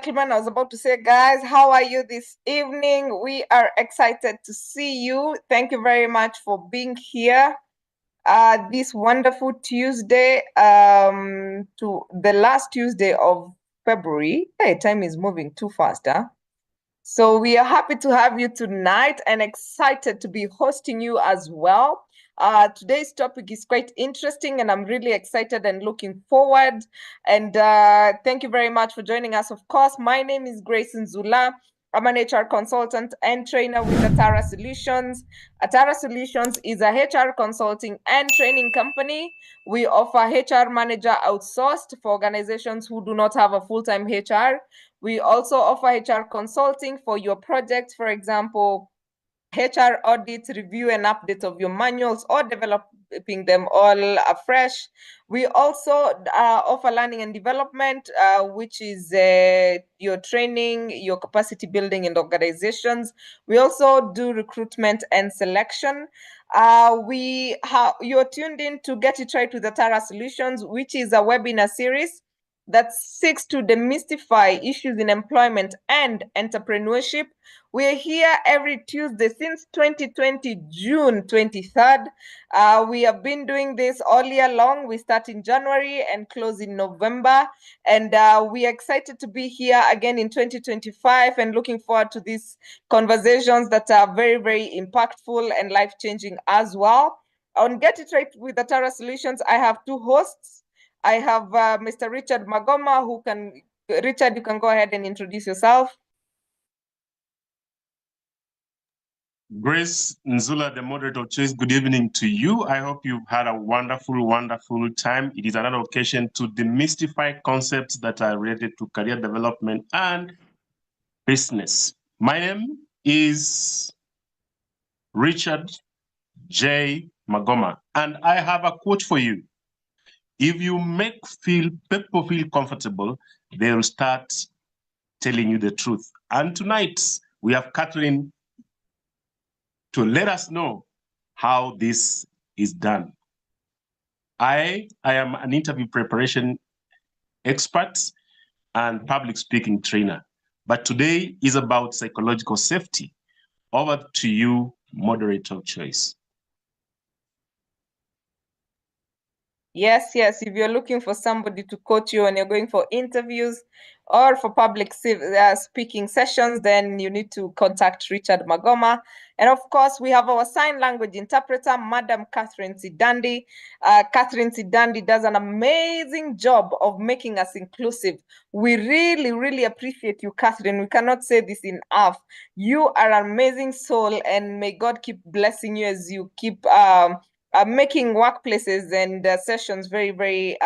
gentlemen, I was about to say, guys, how are you this evening? We are excited to see you. Thank you very much for being here this wonderful Tuesday, to the last Tuesday of February. Hey, time is moving too fast, huh? So we are happy to have you tonight and excited to be hosting you as well. Today's topic is quite interesting and I'm really excited and looking forward. And thank you very much for joining us. Of course, my name is Grace Nzula. I'm an HR consultant and trainer with Atara Solutions. Atara Solutions is a HR consulting and training company. We offer HR manager outsourced for organizations who do not have a full-time HR. We also offer HR consulting for your projects, for example, HR audit, review and update of your manuals or developing them all afresh. We also offer learning and development, which is your training, your capacity building in organizations. We also do recruitment and selection. You're tuned in to Get It Right with Atara Solutions, which is a webinar series that seeks to demystify issues in employment and entrepreneurship. We're here every Tuesday since 2020, June 23rd. We have been doing this all year long. We start in January and close in November. And we are excited to be here again in 2025 and looking forward to these conversations that are very, very impactful and life-changing as well. On Get It Right with Atara Solutions, I have two hosts. I have Mr. Richard Magoma, Richard, you can go ahead and introduce yourself. Grace Nzula, the moderator of choice, good evening to you. I hope you've had a wonderful, wonderful time. It is another occasion to demystify concepts that are related to career development and business. My name is Richard J. Magoma, and I have a quote for you. If you make people feel comfortable, they'll start telling you the truth. And tonight, we have Catherine to let us know how this is done. I am an interview preparation expert and public speaking trainer, but today is about psychological safety. Over to you, moderator of choice. Yes, if you're looking for somebody to coach you and you're going for interviews or for public speaking sessions, then you need to contact Richard Magoma. And of course, we have our sign language interpreter, Madam Catherine Sidandi. Catherine Sidandi does an amazing job of making us inclusive. We really, really appreciate you, Catherine. We cannot say this enough. You are an amazing soul, and may God keep blessing you as you keep making workplaces and sessions very, very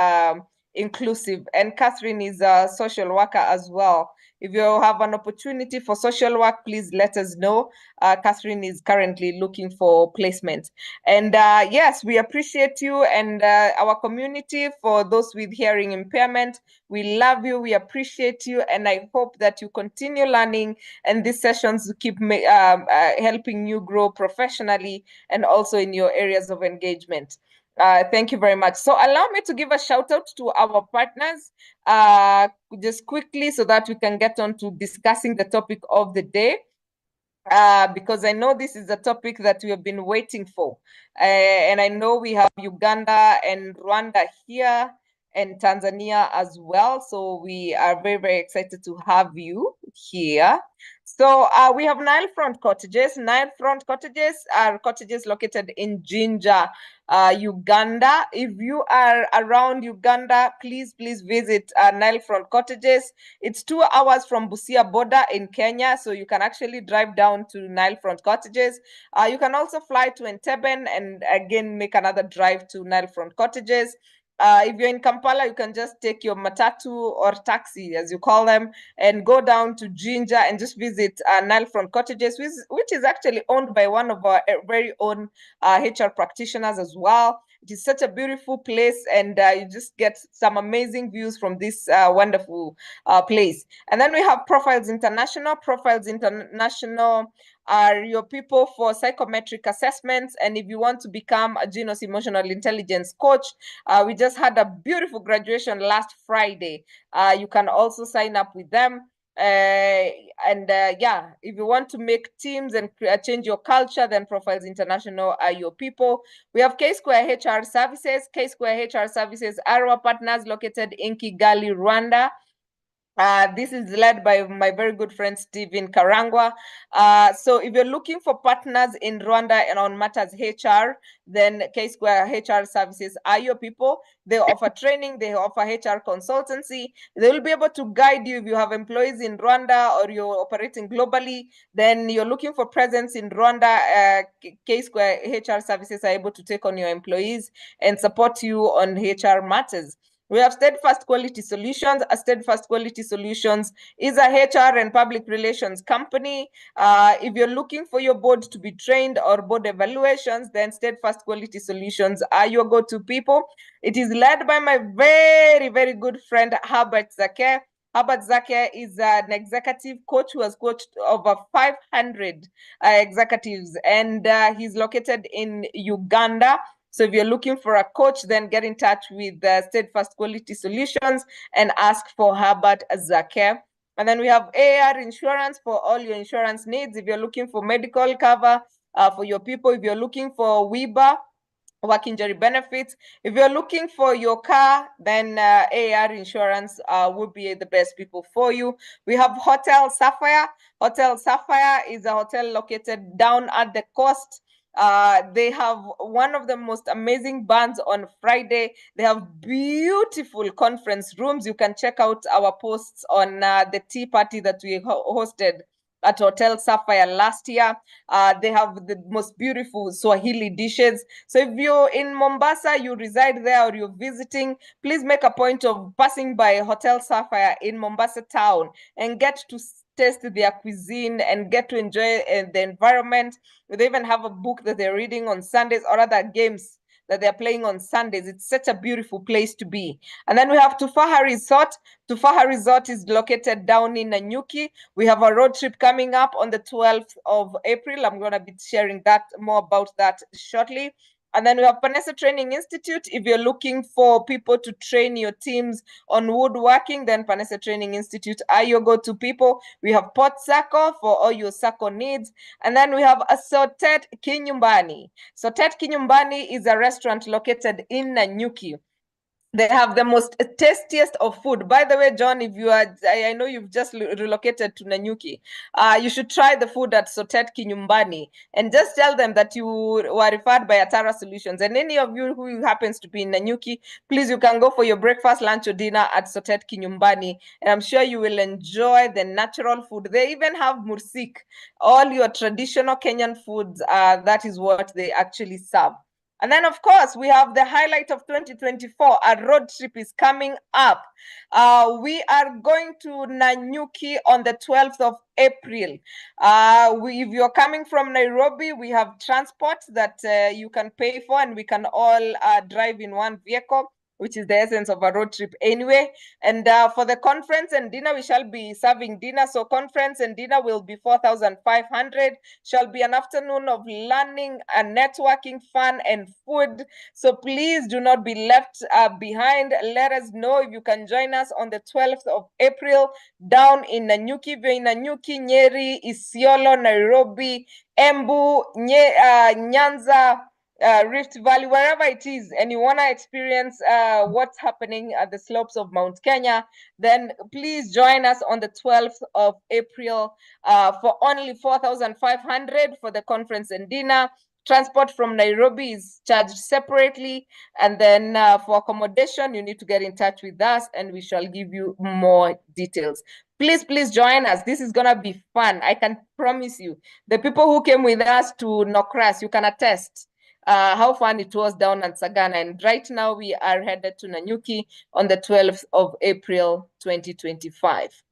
inclusive. And Catherine is a social worker as well. If you have an opportunity for social work, please let us know. Catherine is currently looking for placement. And yes, we appreciate you and our community. For those with hearing impairment, we love you, we appreciate you, and I hope that you continue learning and these sessions keep helping you grow professionally and also in your areas of engagement. Thank you very much. So allow me to give a shout out to our partners just quickly so that we can get on to discussing the topic of the day. Because I know this is a topic that we have been waiting for. And I know we have Uganda and Rwanda here and Tanzania as well. So we are very, very excited to have you here. So we have Nilefront Cottages. Nilefront Cottages are cottages located in Jinja, Uganda. If you are around Uganda, please visit Nilefront Cottages. It's 2 hours from Busia border in Kenya, so you can actually drive down to Nilefront Cottages. You can also fly to Entebbe and again make another drive to Nilefront Cottages. If you're in Kampala, you can just take your matatu or taxi, as you call them, and go down to Jinja and just visit Nilefront Cottages, which is actually owned by one of our very own HR practitioners as well. It is such a beautiful place, and you just get some amazing views from this wonderful place. And then we have Profiles International. Profiles International are your people for psychometric assessments. And if you want to become a Genos Emotional Intelligence coach, we just had a beautiful graduation last Friday. You can also sign up with them. Yeah, if you want to make teams and change your culture, then Profiles International are your people. We have K-Square HR Services. K-Square HR Services are our partners located in Kigali, Rwanda. This is led by my very good friend Stephen Karangwa. So if you're looking for partners in Rwanda and on matters HR, then K-Square HR Services are your people. They offer training, they offer HR consultancy. They will be able to guide you if you have employees in Rwanda or you're operating globally, then you're looking for presence in Rwanda. K-Square HR Services are able to take on your employees and support you on HR matters. We have Steadfast Quality Solutions. Steadfast Quality Solutions is a HR and public relations company. If you're looking for your board to be trained or board evaluations, then Steadfast Quality Solutions are your go-to people. It is led by my very, very good friend, Herbert Zake. Herbert Zake is an executive coach who has coached over 500 executives, and he's located in Uganda. So if you're looking for a coach, then get in touch with Steadfast Quality Solutions and ask for Herbert Zake. And then we have AR Insurance for all your insurance needs. If you're looking for medical cover for your people, if you're looking for WIBA, work injury benefits. If you're looking for your car, then AR Insurance would be the best people for you. We have Hotel Sapphire. Hotel Sapphire is a hotel located down at the coast. They have one of the most amazing bands on Friday. They have beautiful conference rooms. You can check out our posts on the tea party that we hosted at Hotel Sapphire last year. They have the most beautiful Swahili dishes. So if you're in Mombasa, you reside there, or you're visiting, please make a point of passing by Hotel Sapphire in Mombasa town and get to taste their cuisine and get to enjoy the environment. They even have a book that they're reading on Sundays, or other games that they're playing on Sundays. It's such a beautiful place to be. And then we have Tufaha Resort. Tufaha Resort is located down in Nanyuki. We have a road trip coming up on the 12th of April. I'm going to be sharing more about that shortly. And then we have Panessa Training Institute. If you're looking for people to train your teams on woodworking, then Panessa Training Institute are your go-to people. We have Port Sacco for all your Sacco needs. And then we have a Sotet Kinyumbani. Sotet Kinyumbani is a restaurant located in Nanyuki. They have the most tastiest of food. By the way, John, if you are, I know you've just relocated to Nanyuki, you should try the food at Sotet Kinyumbani and just tell them that you were referred by Atara Solutions. And any of you who happens to be in Nanyuki, please, you can go for your breakfast, lunch, or dinner at Sotet Kinyumbani. And I'm sure you will enjoy the natural food. They even have mursik, all your traditional Kenyan foods. That is what they actually serve. And then, of course, we have the highlight of 2024. A road trip is coming up. We are going to Nanyuki on the 12th of April. If you're coming from Nairobi, we have transport that you can pay for, and we can all drive in one vehicle, which is the essence of a road trip anyway. And for the conference and dinner, we shall be serving dinner. So conference and dinner will be 4,500. Shall be an afternoon of learning and networking, fun, and food. So please do not be left behind. Let us know if you can join us on the 12th of April down in Nanyuki. If you're in Nanyuki, Nyeri, Isiolo, Nairobi, Embu, Nyanza, Rift Valley, wherever it is, and you want to experience what's happening at the slopes of Mount Kenya, then please join us on the 12th of April for only 4,500 for the conference and dinner. Transport from Nairobi is charged separately. And then for accommodation, you need to get in touch with us and we shall give you more details. Please, please join us. This is going to be fun. I can promise you. The people who came with us to Nokras, you can attest how fun it was down at Sagana. And right now we are headed to Nanyuki on the 12th of April, 2025.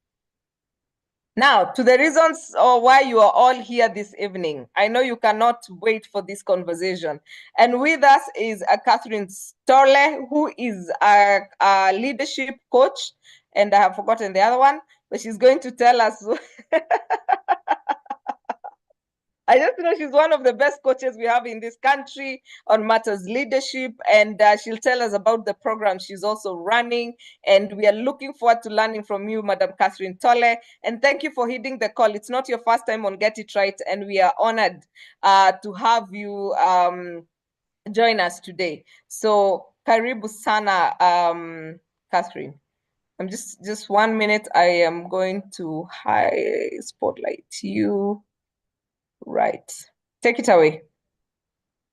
Now, to the reasons why you are all here this evening. I know you cannot wait for this conversation. And with us is Catherine Storle, who is a leadership coach, and I have forgotten the other one, but she's going to tell us I just know she's one of the best coaches we have in this country on matters leadership, and she'll tell us about the program she's also running. And we are looking forward to learning from you, Madam Catherine Tolle. And thank you for heeding the call. It's not your first time on Get It Right, and we are honored to have you join us today. So, karibu sana, Catherine. I'm just 1 minute. I am going to high spotlight you. Right. Take it away.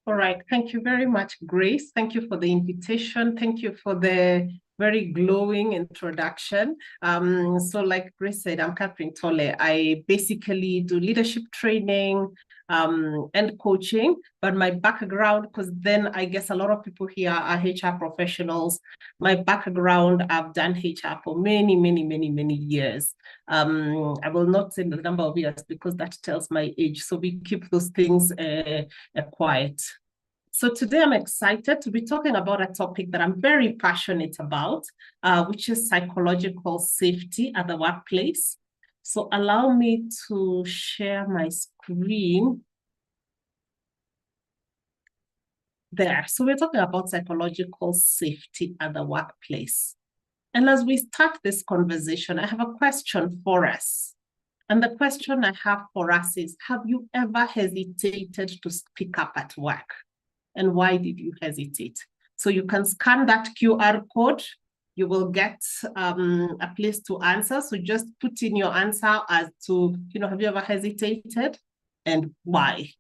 All right. Thank you very much, Grace. Thank you for the invitation. Thank you for the very glowing introduction. So like Grace said, I'm Catherine Tolle. I basically do leadership training and coaching, but my background, because then I guess a lot of people here are HR professionals. My background, I've done HR for many, many, many, many years. I will not say the number of years because that tells my age. So we keep those things quiet. So today I'm excited to be talking about a topic that I'm very passionate about, which is psychological safety at the workplace. So allow me to share my screen there. So we're talking about psychological safety at the workplace. And as we start this conversation, I have a question for us. And the question I have for us is, have you ever hesitated to speak up at work? And why did you hesitate? So you can scan that QR code. You will get a place to answer. So just put in your answer as to, have you ever hesitated and why?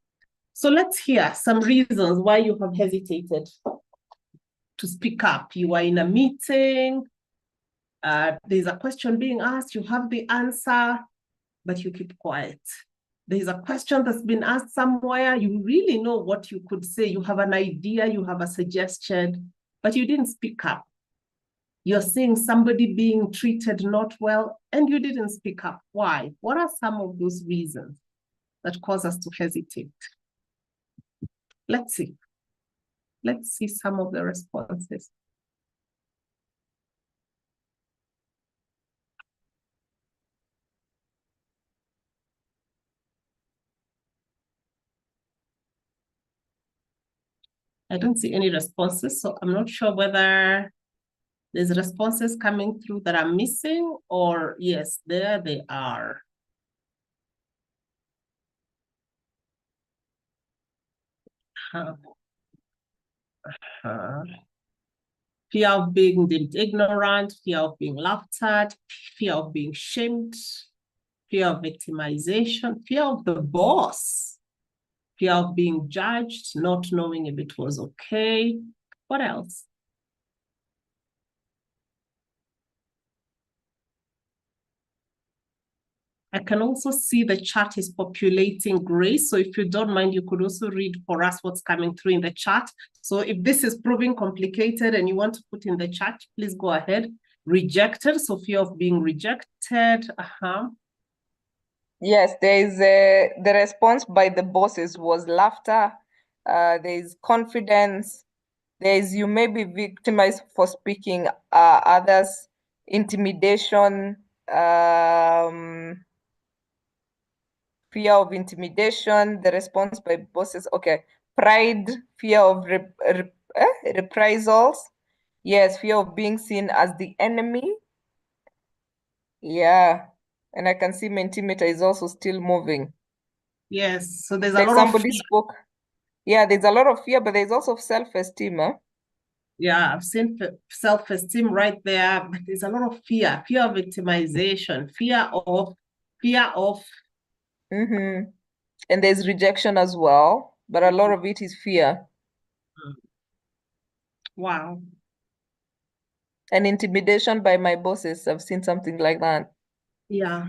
So let's hear some reasons why you have hesitated to speak up. You are in a meeting. There's a question being asked. You have the answer, but you keep quiet. There's a question that's been asked somewhere. You really know what you could say. You have an idea, you have a suggestion, but you didn't speak up. You're seeing somebody being treated not well, and you didn't speak up. Why? What are some of those reasons that cause us to hesitate? Let's see. Let's see some of the responses. I don't see any responses, so I'm not sure whether there's responses coming through that I'm missing, or yes, there they are. Fear of being deemed ignorant, fear of being laughed at, fear of being shamed, fear of victimization, fear of the boss, fear of being judged, not knowing if it was okay. What else? I can also see the chat is populating, Grace. So if you don't mind, you could also read for us what's coming through in the chat. So if this is proving complicated and you want to put in the chat, please go ahead. Rejected, so fear of being rejected. Yes, there's the response by the bosses was laughter. There's confidence. There's you may be victimized for speaking others, intimidation, fear of intimidation, the response by bosses. Okay, pride, fear of reprisals. Yes, fear of being seen as the enemy. Yeah, and I can see Mentimeter is also still moving. Yes, so there's a Like lot somebody of fear. spoke. Yeah, there's a lot of fear, but there's also self-esteem. Huh? Yeah, I've seen self-esteem right there, but there's a lot of fear of victimization, fear of. Mm-hmm. And there's rejection as well, but a lot of it is fear. Wow. And intimidation by my bosses. I've seen something like that. Yeah.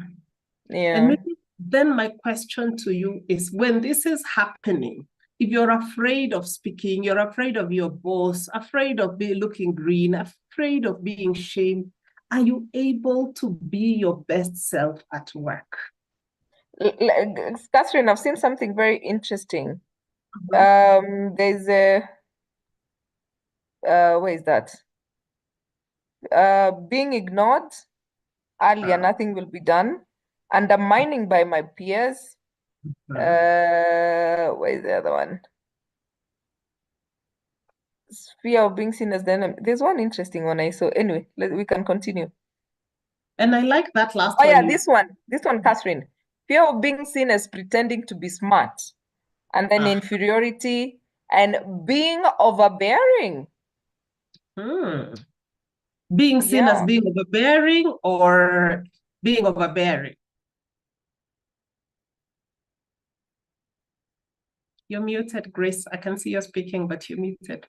Yeah. And maybe then my question to you is, when this is happening, if you're afraid of speaking, you're afraid of your boss, afraid of looking green, afraid of being shamed, are you able to be your best self at work? Catherine, I've seen something very interesting. There's a where is that? Being ignored earlier, nothing will be done. Undermining by my peers, Where's the other one? Fear of being seen as the enemy. There's one interesting one I saw. Anyway, we can continue. And I like that last Oh one. yeah, this one, Catherine. Fear of being seen as pretending to be smart, and then inferiority and being overbearing. Being seen as Yeah. being overbearing or being overbearing. You're muted, Grace. I can see you're speaking, but you're muted.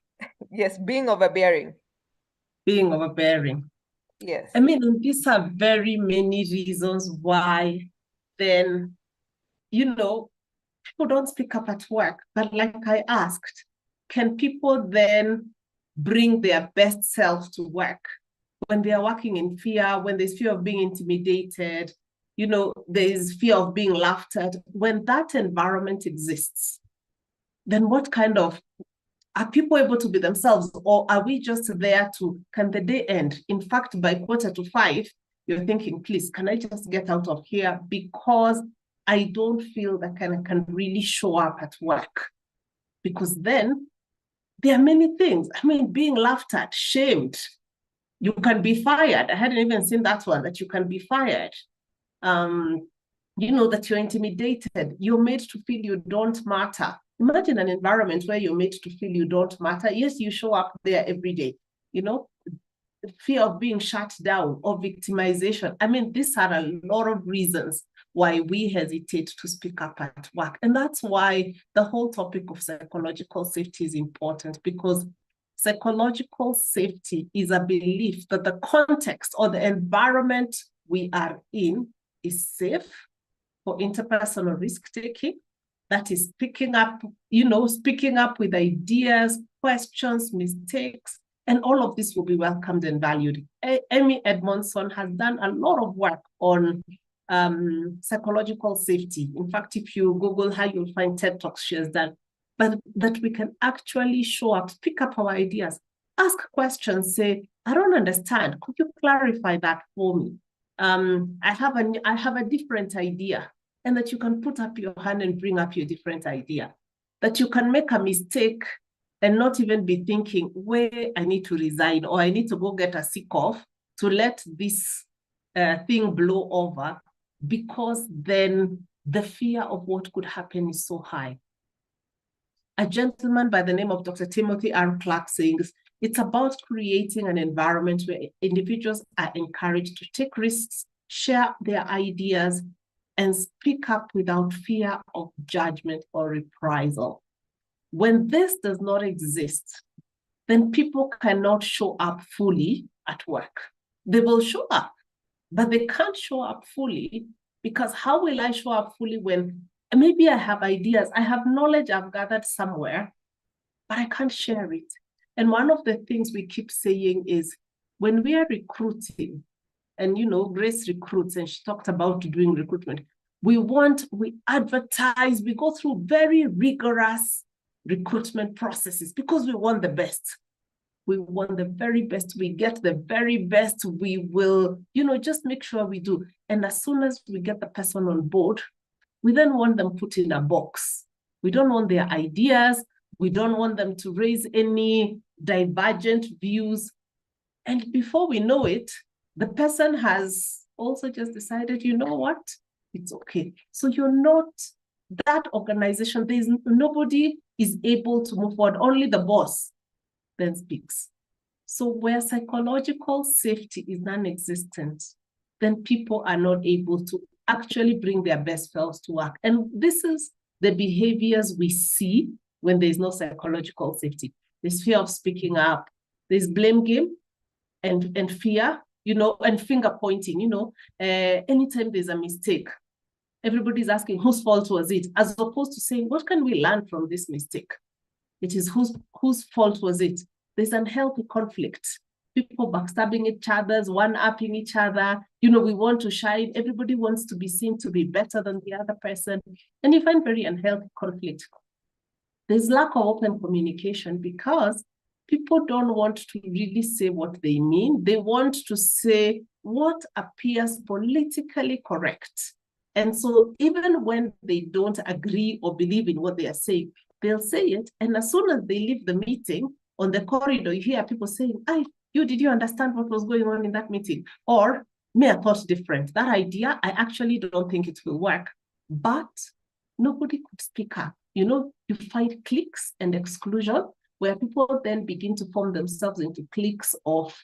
Yes, being overbearing. Being overbearing. Yes. I mean, these are very many reasons why then, people don't speak up at work. But like I asked, can people then bring their best self to work when they are working in fear, when there's fear of being intimidated, there's fear of being laughed at? When that environment exists, then what kind of, are people able to be themselves, or are we just there to, can the day end? In fact, by 4:45, you're thinking, please, can I just get out of here? Because I don't feel that I can really show up at work. Because then there are many things. I mean, being laughed at, shamed, you can be fired. I hadn't even seen that one, that you can be fired. That you're intimidated, you're made to feel you don't matter. Imagine an environment where you're made to feel you don't matter. Yes, you show up there every day, fear of being shut down or victimization. I mean, these are a lot of reasons why we hesitate to speak up at work. And that's why the whole topic of psychological safety is important, because psychological safety is a belief that the context or the environment we are in is safe for interpersonal risk-taking, that is speaking up with ideas, questions, mistakes, and all of this will be welcomed and valued. Amy Edmondson has done a lot of work on psychological safety. In fact, if you Google her, you'll find TED Talks she has done. But that we can actually show up, pick up our ideas, ask questions, say, I don't understand. Could you clarify that for me? I have a different idea. And that you can put up your hand and bring up your different idea. That you can make a mistake and not even be thinking, where I need to resign, or I need to go get a sick off to let this thing blow over, because then the fear of what could happen is so high. A gentleman by the name of Dr. Timothy R. Clark says, it's about creating an environment where individuals are encouraged to take risks, share their ideas, and speak up without fear of judgment or reprisal. When this does not exist, then people cannot show up fully at work. They will show up, but they can't show up fully, because how will I show up fully when maybe I have ideas, I have knowledge I've gathered somewhere, but I can't share it? And one of the things we keep saying is, when we are recruiting, and Grace recruits, and she talked about doing recruitment, we advertise, we go through very rigorous recruitment processes because we want the best. We want the very best. We get the very best. We will, just make sure we do. And as soon as we get the person on board, we then want them put in a box. We don't want their ideas. We don't want them to raise any divergent views. And before we know it, the person has also just decided, you know what? It's okay. So you're not that organization. Nobody is able to move forward. Only the boss then speaks. So where psychological safety is non-existent, then people are not able to actually bring their best selves to work. And this is the behaviors we see when there's no psychological safety. There's fear of speaking up. There's blame game and fear, and finger pointing, anytime there's a mistake, everybody's asking whose fault was it, as opposed to saying, what can we learn from this mistake? It is whose fault was it? There's unhealthy conflict. People backstabbing each other, one-upping each other. We want to shine. Everybody wants to be seen to be better than the other person. And you find very unhealthy conflict. There's lack of open communication because people don't want to really say what they mean. They want to say what appears politically correct. And so even when they don't agree or believe in what they are saying, they'll say it. And as soon as they leave the meeting, on the corridor, you hear people saying, did you understand what was going on in that meeting? Or, me, I thought different. That idea, I actually don't think it will work. But nobody could speak up. You find cliques and exclusion, where people then begin to form themselves into cliques of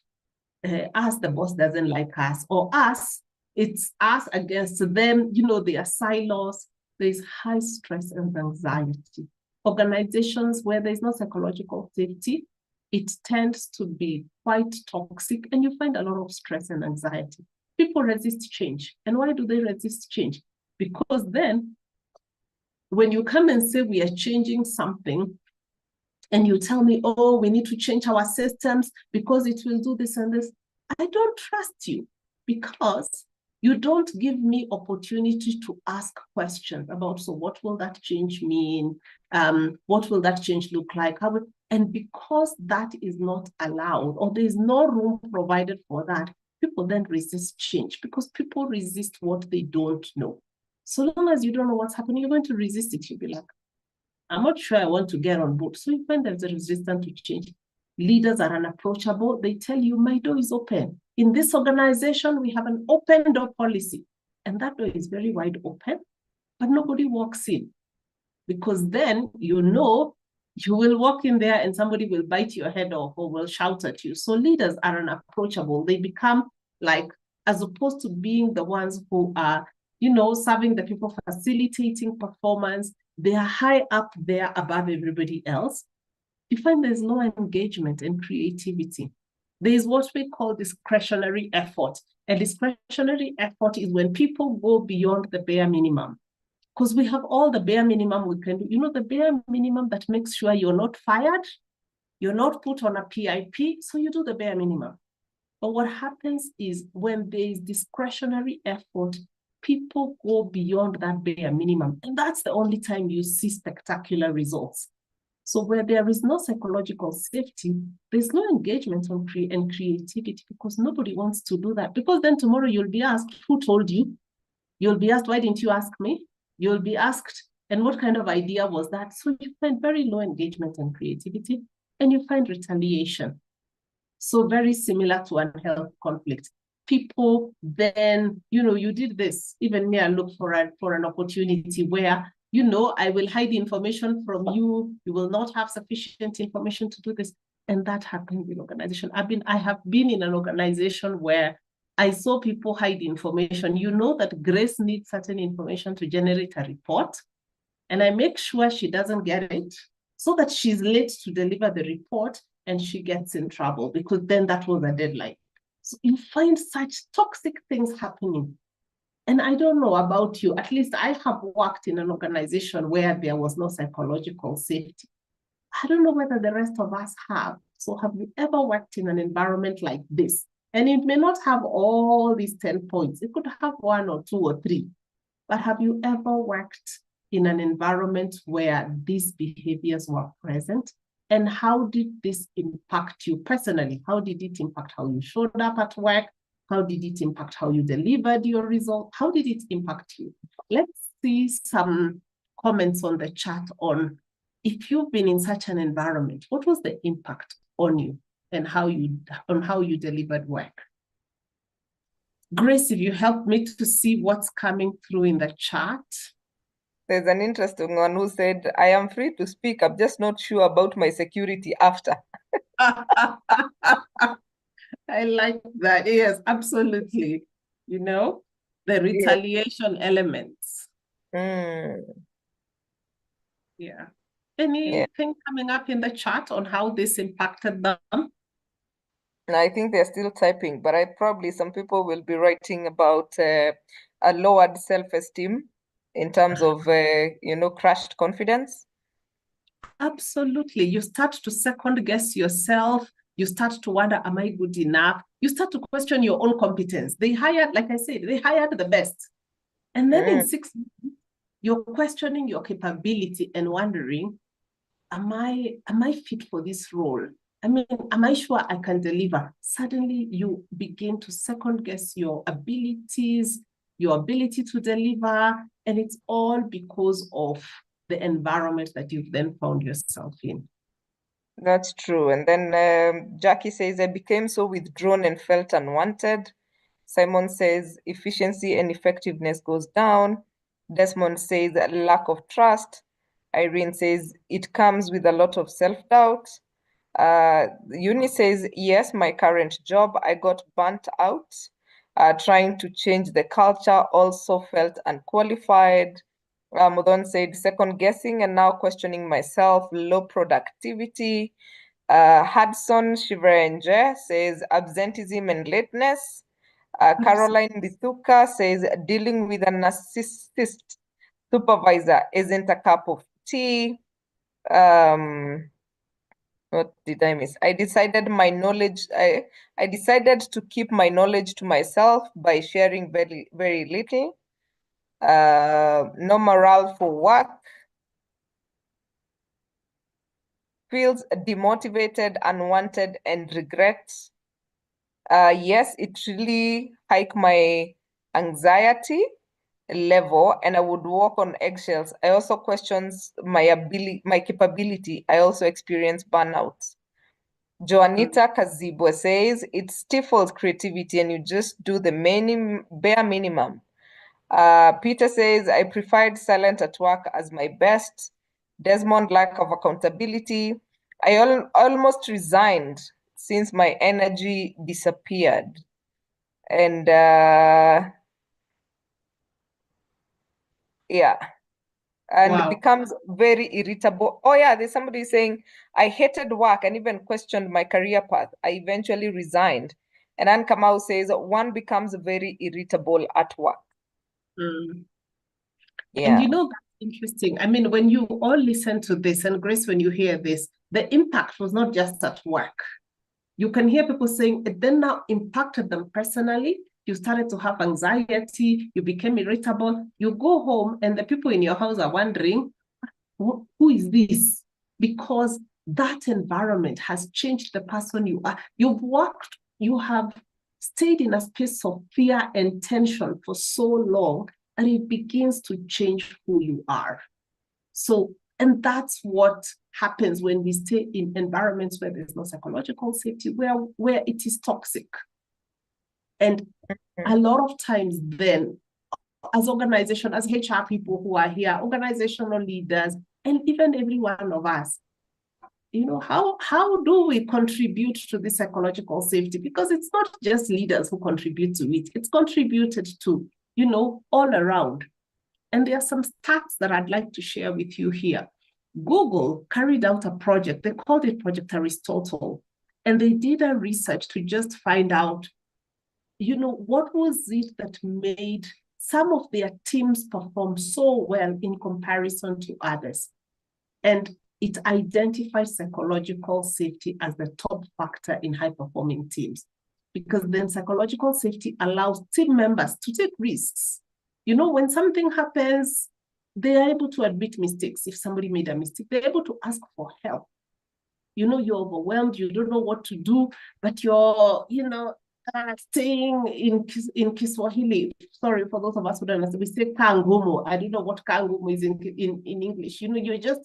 us, the boss doesn't like us, or us, it's us against them. They are silos. There's high stress and anxiety. Organizations where there's no psychological safety, it tends to be quite toxic, and you find a lot of stress and anxiety. People resist change. And why do they resist change? Because then when you come and say we are changing something, and you tell me, oh, we need to change our systems because it will do this and this, I don't trust you, because you don't give me opportunity to ask questions about, so what will that change mean? What will that change look like? And because that is not allowed, or there is no room provided for that, people then resist change, because people resist what they don't know. So long as you don't know what's happening, you're going to resist it. You'll be like, I'm not sure I want to get on board. So you find there's a resistance to change. Leaders are unapproachable. They tell you, my door is open. In this organization, we have an open door policy. And that door is very wide open, but nobody walks in. Because then you will walk in there and somebody will bite your head off or will shout at you. So leaders are unapproachable. They become like, as opposed to being the ones who are, serving the people, facilitating performance, they are high up there above everybody else. You find there's no engagement and creativity. There is what we call discretionary effort. And discretionary effort is when people go beyond the bare minimum. Because we have all the bare minimum we can do. The bare minimum that makes sure you're not fired, you're not put on a PIP, so you do the bare minimum. But what happens is when there is discretionary effort, people go beyond that bare minimum. And that's the only time you see spectacular results. So where there is no psychological safety, there's no engagement and creativity, because nobody wants to do that. Because then tomorrow you'll be asked, who told you? You'll be asked, why didn't you ask me? You'll be asked, and what kind of idea was that? So you find very low engagement and creativity, and you find retaliation. So very similar to unhealthy conflict. People then, you did this. Even me, I look for an opportunity where, I will hide information from you. You will not have sufficient information to do this. And that happened in organization. I have been in an organization where I saw people hide information. That Grace needs certain information to generate a report. And I make sure she doesn't get it, so that she's late to deliver the report and she gets in trouble, because then that was a deadline. So you find such toxic things happening. And I don't know about you, at least I have worked in an organization where there was no psychological safety. I don't know whether the rest of us have. So have you ever worked in an environment like this? And it may not have all these 10 points. It could have 1 or 2 or 3. But have you ever worked in an environment where these behaviors were present? And how did this impact you personally? How did it impact how you showed up at work? How did it impact how you delivered your result? How did it impact you? Let's see some comments on the chat on, if you've been in such an environment, what was the impact on you and how you delivered work? Grace, if you help me to see what's coming through in the chat. There's an interesting one who said, I am free to speak. I'm just not sure about my security after. I like that. Yes, absolutely. The retaliation elements. Mm. Yeah. Anything coming up in the chat on how this impacted them? And I think they're still typing, but some people will be writing about a lowered self-esteem in terms of, crushed confidence. Absolutely. You start to second guess yourself. You start to wonder, am I good enough? You start to question your own competence. Like I said, they hired the best. And then in 6 months, you're questioning your capability and wondering, am I fit for this role? Am I sure I can deliver? Suddenly you begin to second guess your abilities. your ability to deliver, and it's all because of the environment that you've then found yourself in. That's true. And then Jackie says, I became so withdrawn and felt unwanted. Simon says, efficiency and effectiveness goes down. Desmond says, lack of trust. Irene says, it comes with a lot of self-doubt. Uni says, yes, my current job, I got burnt out. Trying to change the culture, also felt unqualified. Modon said, second guessing and now questioning myself, low productivity. Hudson Shivarenje says, absenteeism and lateness. Caroline Bithuka says, dealing with a narcissist supervisor isn't a cup of tea. What did I miss? I decided to keep my knowledge to myself by sharing very, very little. No morale for work. Feels demotivated, unwanted, and regret. Yes, it really hiked my anxiety level, and I would walk on eggshells. I also questions my capability. I also experience burnout. Joanita Kazibwe says it stifles creativity and you just do the bare minimum. Peter says, I preferred silent at work as my best. Desmond, lack of accountability. I almost resigned since my energy disappeared. And yeah, and Wow. becomes very irritable. Oh yeah, there's somebody saying, I hated work and even questioned my career path. I eventually resigned. And Ann Kamau says, one becomes very irritable at work. Mm. Yeah. And you know, that's interesting. I mean, when you all listen to this, and Grace, when you hear this, the impact was not just at work. You can hear people saying it then now impacted them personally. You started to have anxiety, you became irritable. You go home, and the people in your house are wondering, who is this? Because that environment has changed the person you are. You have stayed in a space of fear and tension for so long, and it begins to change who you are. So, and that's what happens when we stay in environments where there's no psychological safety, where it is toxic. And a lot of times then, as organization, as HR people who are here, organizational leaders, and even every one of us, you know, how do we contribute to the psychological safety? Because it's not just leaders who contribute to it, it's contributed to, you know, all around. And there are some stats that I'd like to share with you here. Google carried out a project, they called it Project Aristotle, and they did a research to just find out, you know, what was it that made some of their teams perform so well in comparison to others. And it identifies psychological safety as the top factor in high-performing teams, because then psychological safety allows team members to take risks. You know, when something happens, they are able to admit mistakes. If somebody made a mistake, they're able to ask for help. You know, you're overwhelmed, you don't know what to do, but you're, you know, staying in Kiswahili. Sorry for those of us who don't understand. We say kangumu. I don't know what kangumu is in English. You know,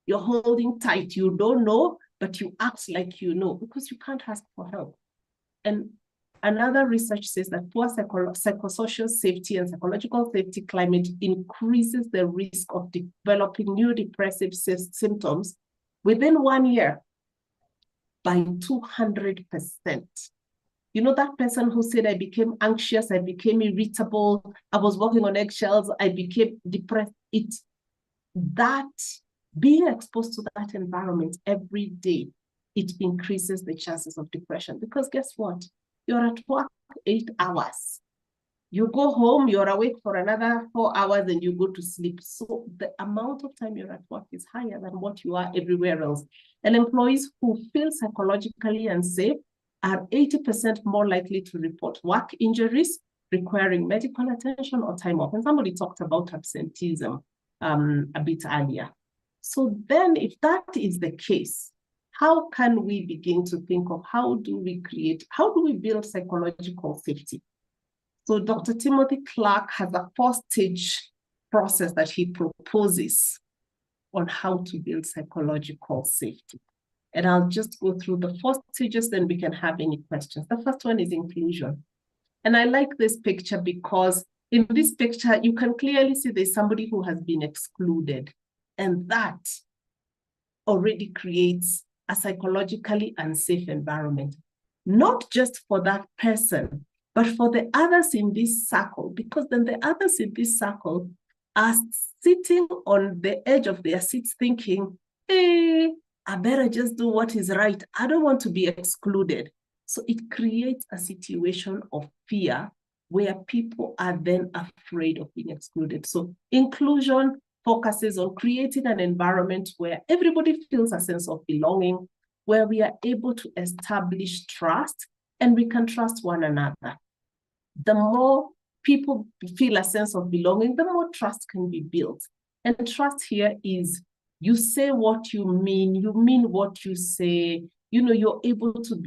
you're holding tight. You don't know, but you act like you know because you can't ask for help. And another research says that poor psychosocial safety and psychological safety climate increases the risk of developing new depressive symptoms within 1 year by 200%. You know, that person who said, I became anxious, I became irritable, I was walking on eggshells, I became depressed. That being exposed to that environment every day, it increases the chances of depression. Because guess what? You're at work 8 hours. You go home, you're awake for another 4 hours, and you go to sleep. So the amount of time you're at work is higher than what you are everywhere else. And employees who feel psychologically unsafe are 80% more likely to report work injuries requiring medical attention or time off. And somebody talked about absenteeism a bit earlier. So then if that is the case, how can we begin to think of how do we build psychological safety? So Dr. Timothy Clark has a 4-stage process that he proposes on how to build psychological safety. And I'll just go through the 4 stages, then we can have any questions. The first one is inclusion. And I like this picture because in this picture, you can clearly see there's somebody who has been excluded. And that already creates a psychologically unsafe environment, not just for that person, but for the others in this circle, because then the others in this circle are sitting on the edge of their seats thinking, hey, I better just do what is right. I don't want to be excluded. So it creates a situation of fear where people are then afraid of being excluded. So inclusion focuses on creating an environment where everybody feels a sense of belonging, where we are able to establish trust and we can trust one another. The more people feel a sense of belonging, the more trust can be built. And trust here is you say what you mean what you say, you're able to,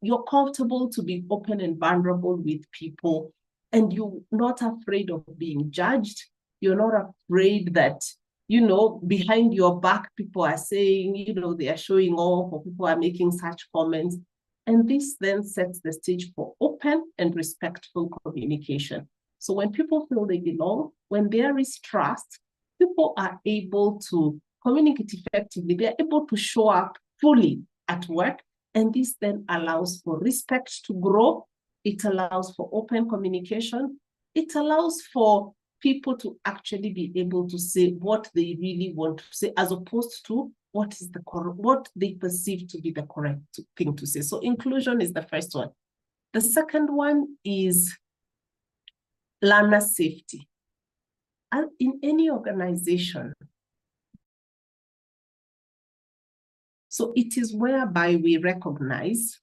you're comfortable to be open and vulnerable with people, and you're not afraid of being judged. You're not afraid that, behind your back, people are saying, they are showing off or people are making such comments. And this then sets the stage for open and respectful communication. So when people feel they belong, when there is trust, people are able to communicate effectively. They're able to show up fully at work. And this then allows for respect to grow. It allows for open communication. It allows for people to actually be able to say what they really want to say, as opposed to what they perceive to be the correct thing to say. So inclusion is the first one. The second one is learner safety. And in any organization, so it is whereby we recognize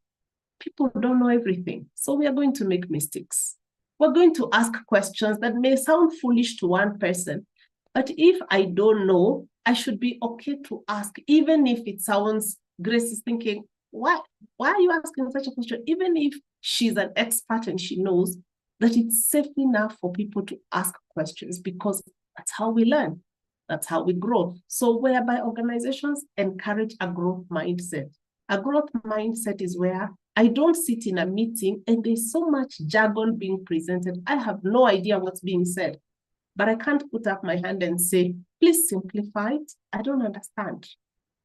people don't know everything. So we are going to make mistakes. We're going to ask questions that may sound foolish to one person, but if I don't know, I should be okay to ask, even if it sounds, Grace is thinking, why are you asking such a question? Even if she's an expert and she knows that it's safe enough for people to ask questions, because that's how we learn. That's how we grow. So whereby organizations encourage a growth mindset. A growth mindset is where I don't sit in a meeting and there's so much jargon being presented. I have no idea what's being said, but I can't put up my hand and say, please simplify it. I don't understand.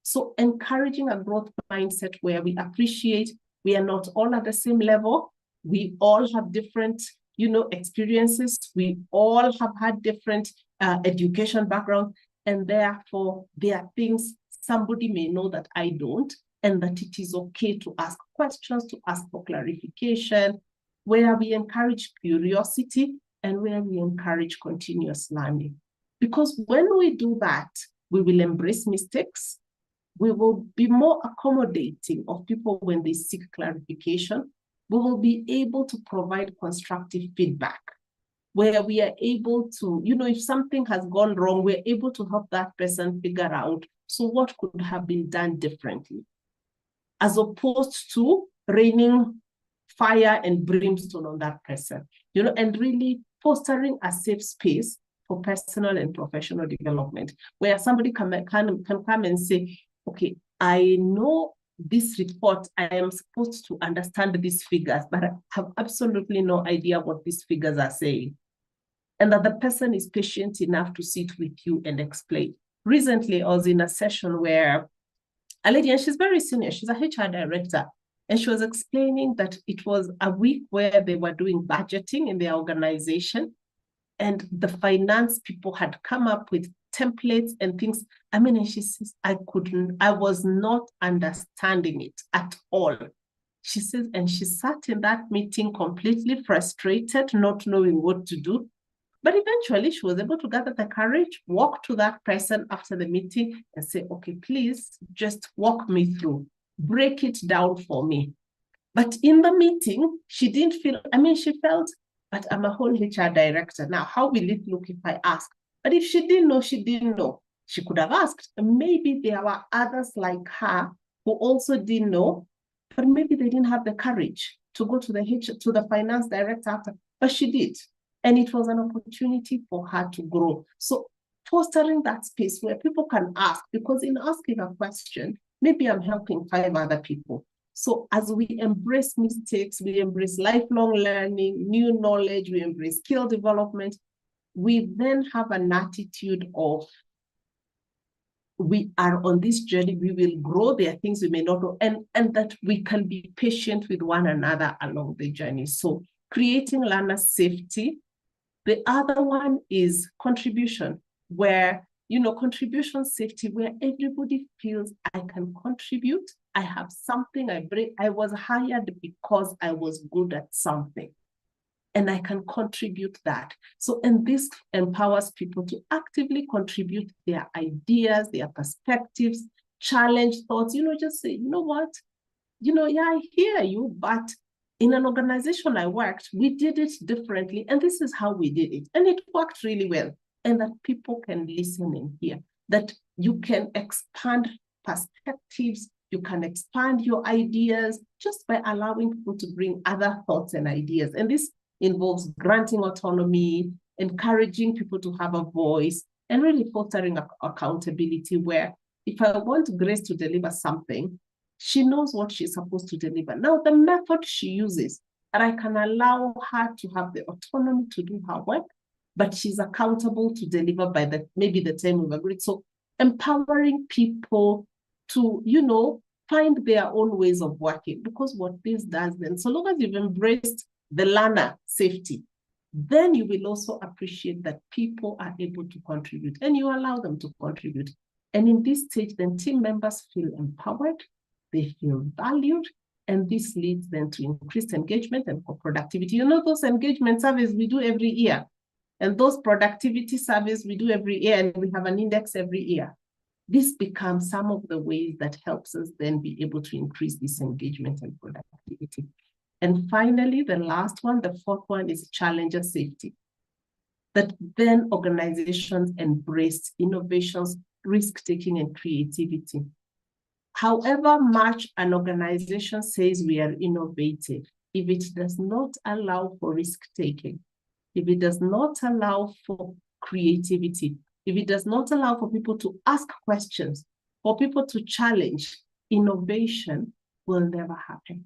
So encouraging a growth mindset where we appreciate we are not all at the same level. We all have different, experiences. We all have had different education background. And therefore, there are things somebody may know that I don't, and that it is okay to ask questions, to ask for clarification, where we encourage curiosity and where we encourage continuous learning. Because when we do that, we will embrace mistakes. We will be more accommodating of people when they seek clarification. We will be able to provide constructive feedback, where we are able to, if something has gone wrong, we're able to help that person figure out, so what could have been done differently, as opposed to raining fire and brimstone on that person, and really fostering a safe space for personal and professional development, where somebody can come and say, okay, I know this report, I am supposed to understand these figures, but I have absolutely no idea what these figures are saying. And that the person is patient enough to sit with you and explain. Recently, I was in a session where a lady, and she's very senior, she's a HR director, and she was explaining that it was a week where they were doing budgeting in their organization, and the finance people had come up with templates and things. And she says, I was not understanding it at all. She says, and she sat in that meeting completely frustrated, not knowing what to do. But eventually she was able to gather the courage, walk to that person after the meeting and say, okay, please just walk me through, break it down for me. But in the meeting, she didn't feel, she felt, but I'm a whole HR director. Now, how will it look if I ask? But if she didn't know, she didn't know. She could have asked. And maybe there were others like her who also didn't know, but maybe they didn't have the courage to go to the finance director after. but she did. And it was an opportunity for her to grow. So fostering that space where people can ask, because in asking a question, maybe I'm helping 5 other people. So as we embrace mistakes, we embrace lifelong learning, new knowledge, we embrace skill development, we then have an attitude of, we are on this journey, we will grow, there are things we may not know, and that we can be patient with one another along the journey. So creating learner safety. The other one is contribution, where, contribution safety, where everybody feels I can contribute, I have something I bring, I was hired because I was good at something, and I can contribute that. So, and this empowers people to actively contribute their ideas, their perspectives, challenge thoughts, just say, you know what, yeah, I hear you, but in an organization I worked, we did it differently, and this is how we did it. And it worked really well. And that people can listen and hear, that you can expand perspectives, you can expand your ideas just by allowing people to bring other thoughts and ideas. And this involves granting autonomy, encouraging people to have a voice, and really fostering accountability, where if I want Grace to deliver something, she knows what she's supposed to deliver. Now, the method she uses, and I can allow her to have the autonomy to do her work, but she's accountable to deliver by maybe the time we've agreed. So empowering people to, find their own ways of working, because what this does then, so long as you've embraced the learner safety, then you will also appreciate that people are able to contribute, and you allow them to contribute. And in this stage, then team members feel empowered, they feel valued, and this leads them to increased engagement and productivity. Those engagement surveys we do every year, and those productivity surveys we do every year, and we have an index every year. This becomes some of the ways that helps us then be able to increase this engagement and productivity. And finally, the last one, the fourth one, is challenger safety. That then organizations embrace innovations, risk-taking, and creativity. However much an organization says we are innovative, if it does not allow for risk-taking, if it does not allow for creativity, if it does not allow for people to ask questions, for people to challenge, innovation will never happen.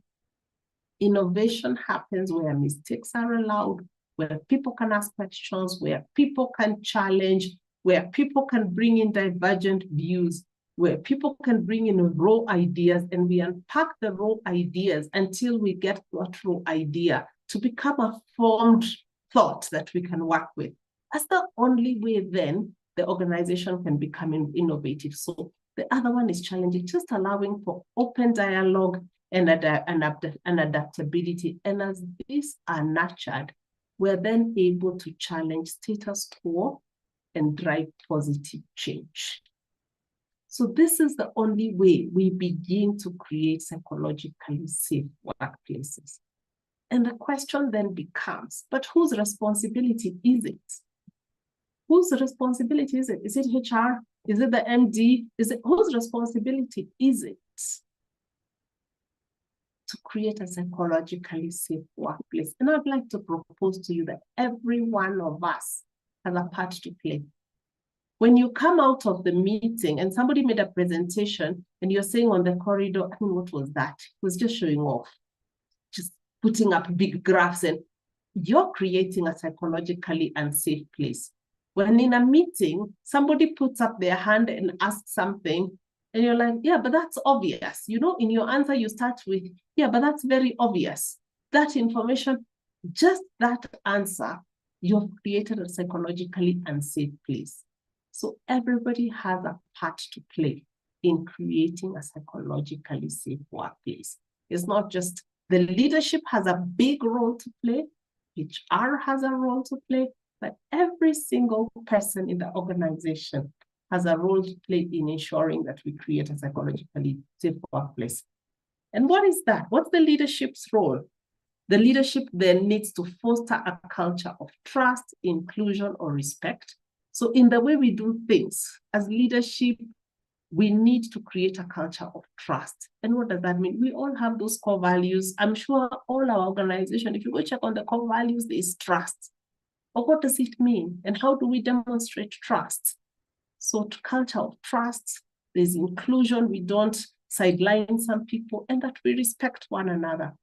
Innovation happens where mistakes are allowed, where people can ask questions, where people can challenge, where people can bring in divergent views, where people can bring in raw ideas, and we unpack the raw ideas until we get that raw idea to become a formed thought that we can work with. That's the only way then the organization can become innovative. So the other one is challenging, just allowing for open dialogue and adaptability. And as these are nurtured, we're then able to challenge status quo and drive positive change. So this is the only way we begin to create psychologically safe workplaces. And the question then becomes, but whose responsibility is it? Whose responsibility is it? Is it HR? Is it the MD? Whose responsibility is it to create a psychologically safe workplace? And I'd like to propose to you that every one of us has a part to play. When you come out of the meeting and somebody made a presentation and you're saying on the corridor, I mean, what was that? It was just showing off, just putting up big graphs, and you're creating a psychologically unsafe place. When in a meeting, somebody puts up their hand and asks something, and you're like, yeah, but that's obvious. In your answer, you start with, yeah, but that's very obvious. That information, just that answer, you've created a psychologically unsafe place. So everybody has a part to play in creating a psychologically safe workplace. It's not just the leadership has a big role to play, HR has a role to play, but every single person in the organization has a role to play in ensuring that we create a psychologically safe workplace. And what is that? What's the leadership's role? The leadership then needs to foster a culture of trust, inclusion, or respect. So in the way we do things, as leadership, we need to create a culture of trust. And what does that mean? We all have those core values. I'm sure all our organization, if you go check on the core values, there's trust. But what does it mean? And how do we demonstrate trust? So culture of trust, there's inclusion. We don't sideline some people, and that we respect one another,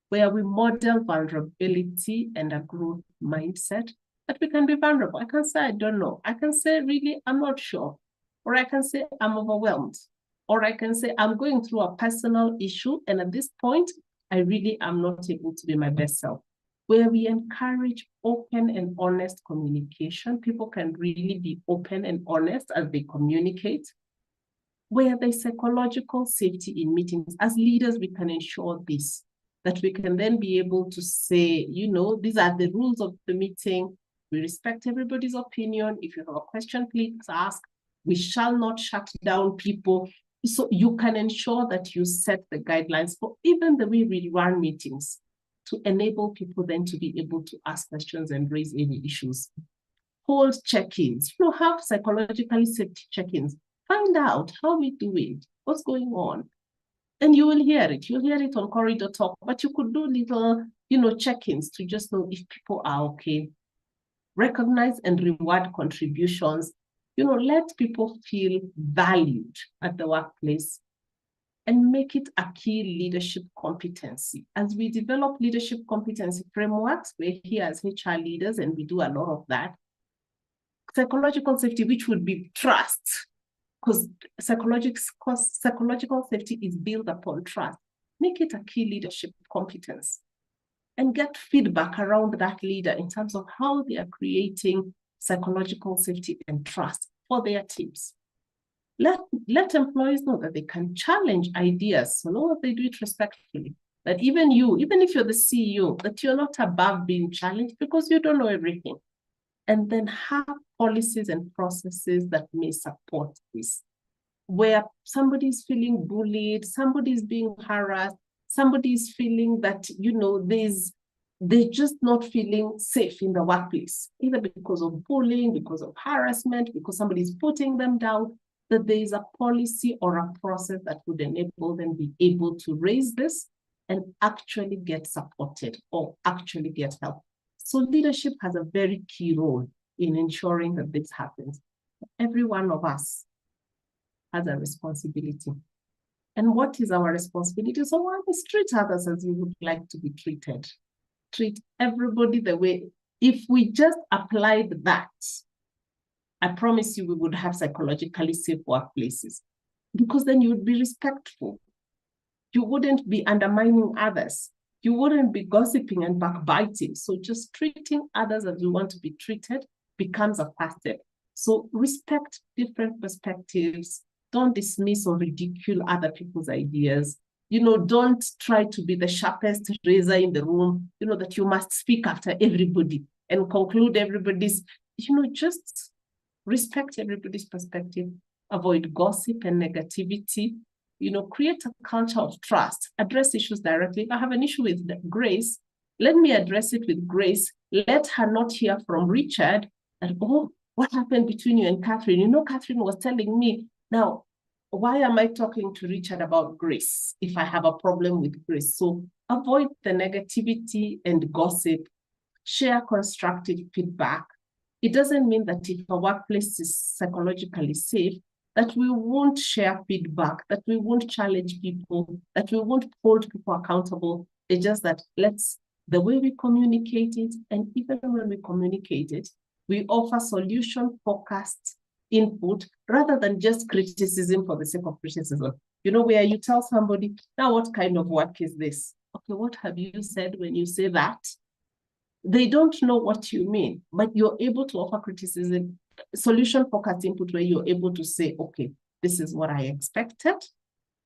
where we model vulnerability and a growth mindset, that we can be vulnerable. I can say, I don't know. I can say, really, I'm not sure. Or I can say, I'm overwhelmed. Or I can say, I'm going through a personal issue, and at this point, I really am not able to be my best self. Where we encourage open and honest communication. People can really be open and honest as they communicate. Where there's psychological safety in meetings. As leaders, we can ensure this, that we can then be able to say, you know, these are the rules of the meeting. We respect everybody's opinion. If you have a question, please ask. We shall not shut down people. So you can ensure that you set the guidelines for even the way we run meetings to enable people then to be able to ask questions and raise any issues. Hold check-ins. You know, have psychologically safety check-ins. Find out how we're doing, what's going on. And you will hear it. You'll hear it on Corridor Talk, but you could do little, you know, check-ins to just know if people are okay. Recognize and reward contributions. You know, let people feel valued at the workplace and make it a key leadership competency. As we develop leadership competency frameworks, we're here as HR leaders and we do a lot of that. Psychological safety, which would be trust, because psychological safety is built upon trust. Make it a key leadership competence and get feedback around that leader in terms of how they are creating psychological safety and trust for their teams. Let employees know that they can challenge ideas, so long as they do it respectfully. That even if you're the CEO, that you're not above being challenged because you don't know everything. And then have policies and processes that may support this. Where somebody's feeling bullied, somebody's being harassed, somebody's feeling that, you know, they're just not feeling safe in the workplace, either because of bullying, because of harassment, because somebody's putting them down, that there is a policy or a process that would enable them be able to raise this and actually get supported or actually get help. So leadership has a very key role in ensuring that this happens. Every one of us has a responsibility. And what is our responsibility? So one is treat others as we would like to be treated. Treat everybody the way, if we just applied that, I promise you we would have psychologically safe workplaces, because then you would be respectful. You wouldn't be undermining others. You wouldn't be gossiping and backbiting. So just treating others as you want to be treated becomes a first step. So respect different perspectives. Don't dismiss or ridicule other people's ideas. You know, don't try to be the sharpest razor in the room, you know, that you must speak after everybody and conclude everybody's, you know, just respect everybody's perspective, avoid gossip and negativity, you know, create a culture of trust, address issues directly. If I have an issue with Grace, let me address it with Grace. Let her not hear from Richard that, oh, what happened between you and Catherine? You know, Catherine was telling me. Now, why am I talking to Richard about Grace if I have a problem with Grace? So avoid the negativity and gossip, share constructive feedback. It doesn't mean that if a workplace is psychologically safe, that we won't share feedback, that we won't challenge people, that we won't hold people accountable. It's just that the way we communicate it, and even when we communicate it, we offer solution-focused input rather than just criticism for the sake of criticism. You know, where you tell somebody, now what kind of work is this? Okay, what have you said when you say that? They don't know what you mean, but you're able to offer criticism, solution-focused input where you're able to say, okay, this is what I expected,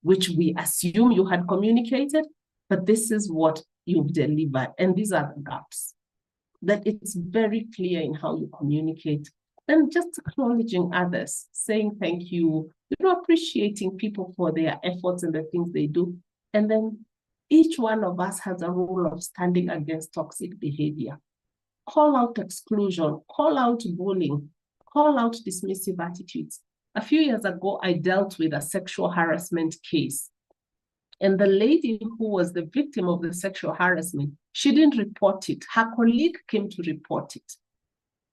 which we assume you had communicated, but this is what you've delivered. And these are the gaps. That it's very clear in how you communicate. And just acknowledging others, saying thank you, you know, appreciating people for their efforts and the things they do. And then each one of us has a role of standing against toxic behavior. Call out exclusion, call out bullying, call out dismissive attitudes. A few years ago, I dealt with a sexual harassment case. And the lady who was the victim of the sexual harassment, she didn't report it. Her colleague came to report it.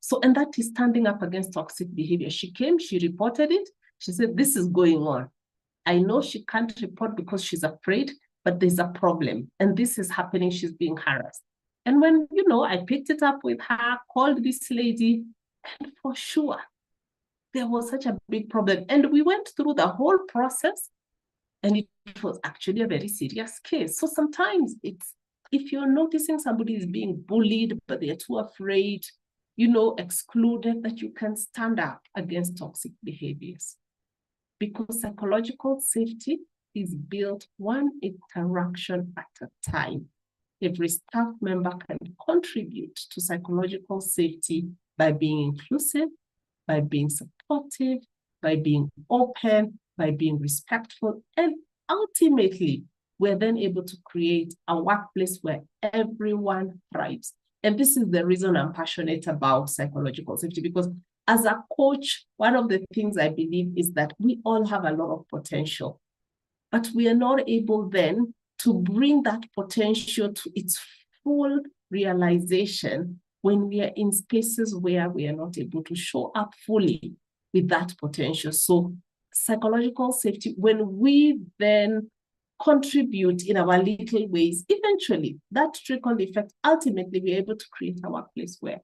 So, and that is standing up against toxic behavior. She came, she reported it. She said, this is going on. I know she can't report because she's afraid, but there's a problem. And this is happening. She's being harassed. And when, I picked it up with her, called this lady, and for sure, there was such a big problem. And we went through the whole process, and it was actually a very serious case. So sometimes it's, if you're noticing somebody is being bullied, but they're too afraid, excluded, that you can stand up against toxic behaviors. Because psychological safety is built one interaction at a time. Every staff member can contribute to psychological safety by being inclusive, by being supportive, by being open, by being respectful, and ultimately, we're then able to create a workplace where everyone thrives. And this is the reason I'm passionate about psychological safety, because as a coach, one of the things I believe is that we all have a lot of potential, but we are not able then to bring that potential to its full realization when we are in spaces where we are not able to show up fully with that potential. So psychological safety, when we then contribute in our little ways, eventually that trickle effect, ultimately we're able to create a workplace where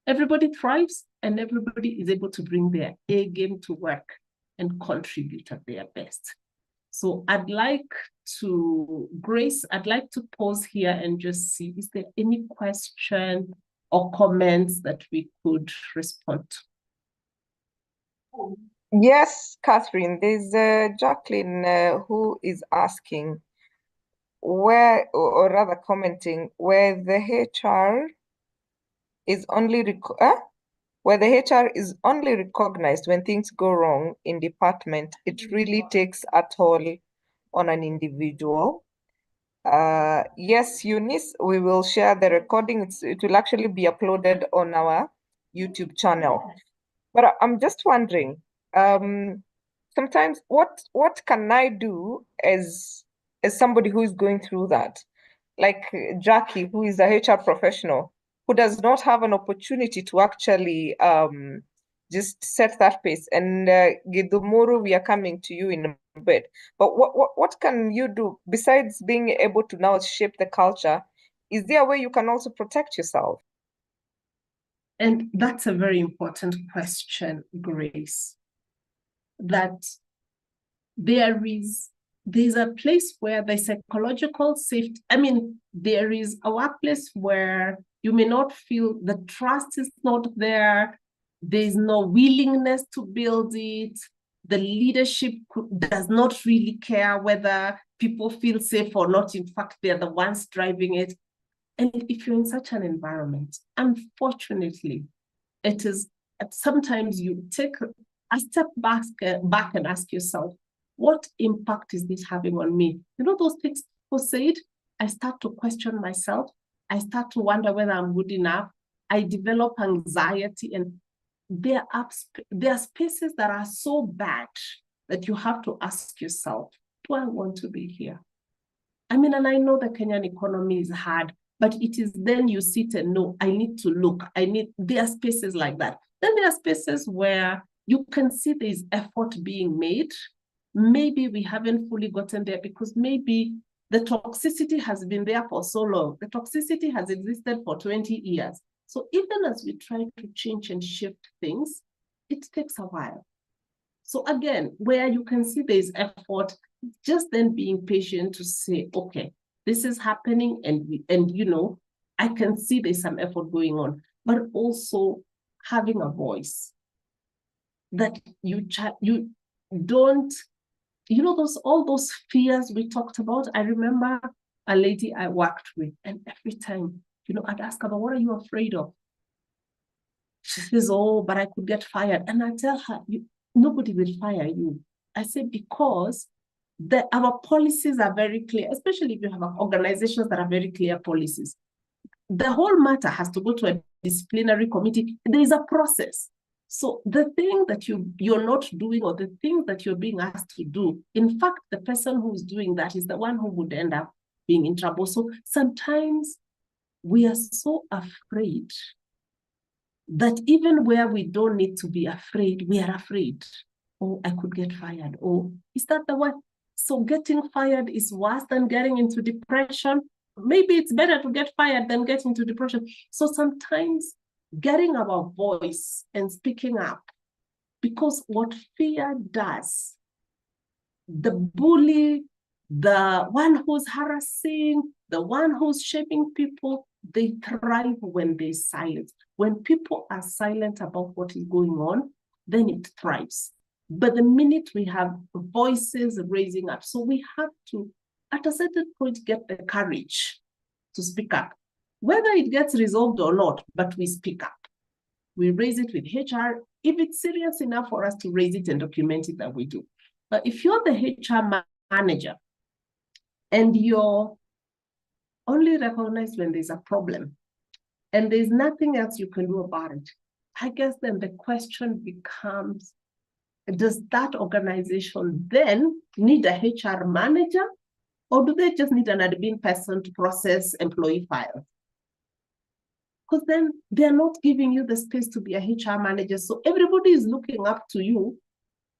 everybody thrives and everybody is able to bring their A game to work and contribute at their best. So Grace, I'd like to pause here and just see, is there any question or comments that we could respond to? Yes, Catherine, there's Jacqueline who is asking where, or rather commenting, where the HR is only recognized when things go wrong in department, it really takes a toll on an individual. Yes, Eunice, we will share the recording. It will actually be uploaded on our YouTube channel. But I'm just wondering, sometimes what can I do as somebody who is going through that? Like Jackie, who is a HR professional, who does not have an opportunity to actually just set that pace. And Gidumuru, we are coming to you in a bit. But what can you do besides being able to now shape the culture? Is there a way you can also protect yourself? And that's a very important question, Grace, that there's a place where the psychological safety, there is a workplace where you may not feel the trust is not there, there's no willingness to build it, the leadership does not really care whether people feel safe or not. In fact, they're the ones driving it. And if you're in such an environment, unfortunately, it is sometimes you take a step back and ask yourself, what impact is this having on me? Those things people said, I start to question myself. I start to wonder whether I'm good enough. I develop anxiety, and there are spaces that are so bad that you have to ask yourself, do I want to be here? And I know the Kenyan economy is hard, but it is then you sit and know, I need to look. There are spaces like that. Then there are spaces where you can see there's effort being made. Maybe we haven't fully gotten there because maybe the toxicity has been there for so long. The toxicity has existed for 20 years. So even as we try to change and shift things, it takes a while. So again, where you can see there's effort, just then being patient to say, okay, this is happening, and I can see there's some effort going on, but also having a voice that you don't, all those fears we talked about. I remember a lady I worked with, and every time, I'd ask her, what are you afraid of? She says, oh, but I could get fired. And I tell her, nobody will fire you. I say, because our policies are very clear, especially if you have organizations that are very clear policies. The whole matter has to go to a disciplinary committee. There is a process. So the thing that you're not doing, or the things that you're being asked to do, in fact, the person who's doing that is the one who would end up being in trouble. So sometimes we are so afraid that even where we don't need to be afraid, we are afraid. Oh, I could get fired. Oh, is that the one? So getting fired is worse than getting into depression. Maybe it's better to get fired than get into depression. So sometimes getting our voice and speaking up, because what fear does, the bully, the one who's harassing, the one who's shaming people, they thrive when they're silent. When people are silent about what is going on, then it thrives. But the minute we have voices raising up, so we have to, at a certain point, get the courage to speak up. Whether it gets resolved or not, but we speak up. We raise it with HR. If it's serious enough for us to raise it and document it, that we do. But if you're the HR manager and you're only recognized when there's a problem and there's nothing else you can do about it, I guess then the question becomes, does that organization then need a HR manager, or do they just need an admin person to process employee files? Because then they're not giving you the space to be a HR manager. So everybody is looking up to you,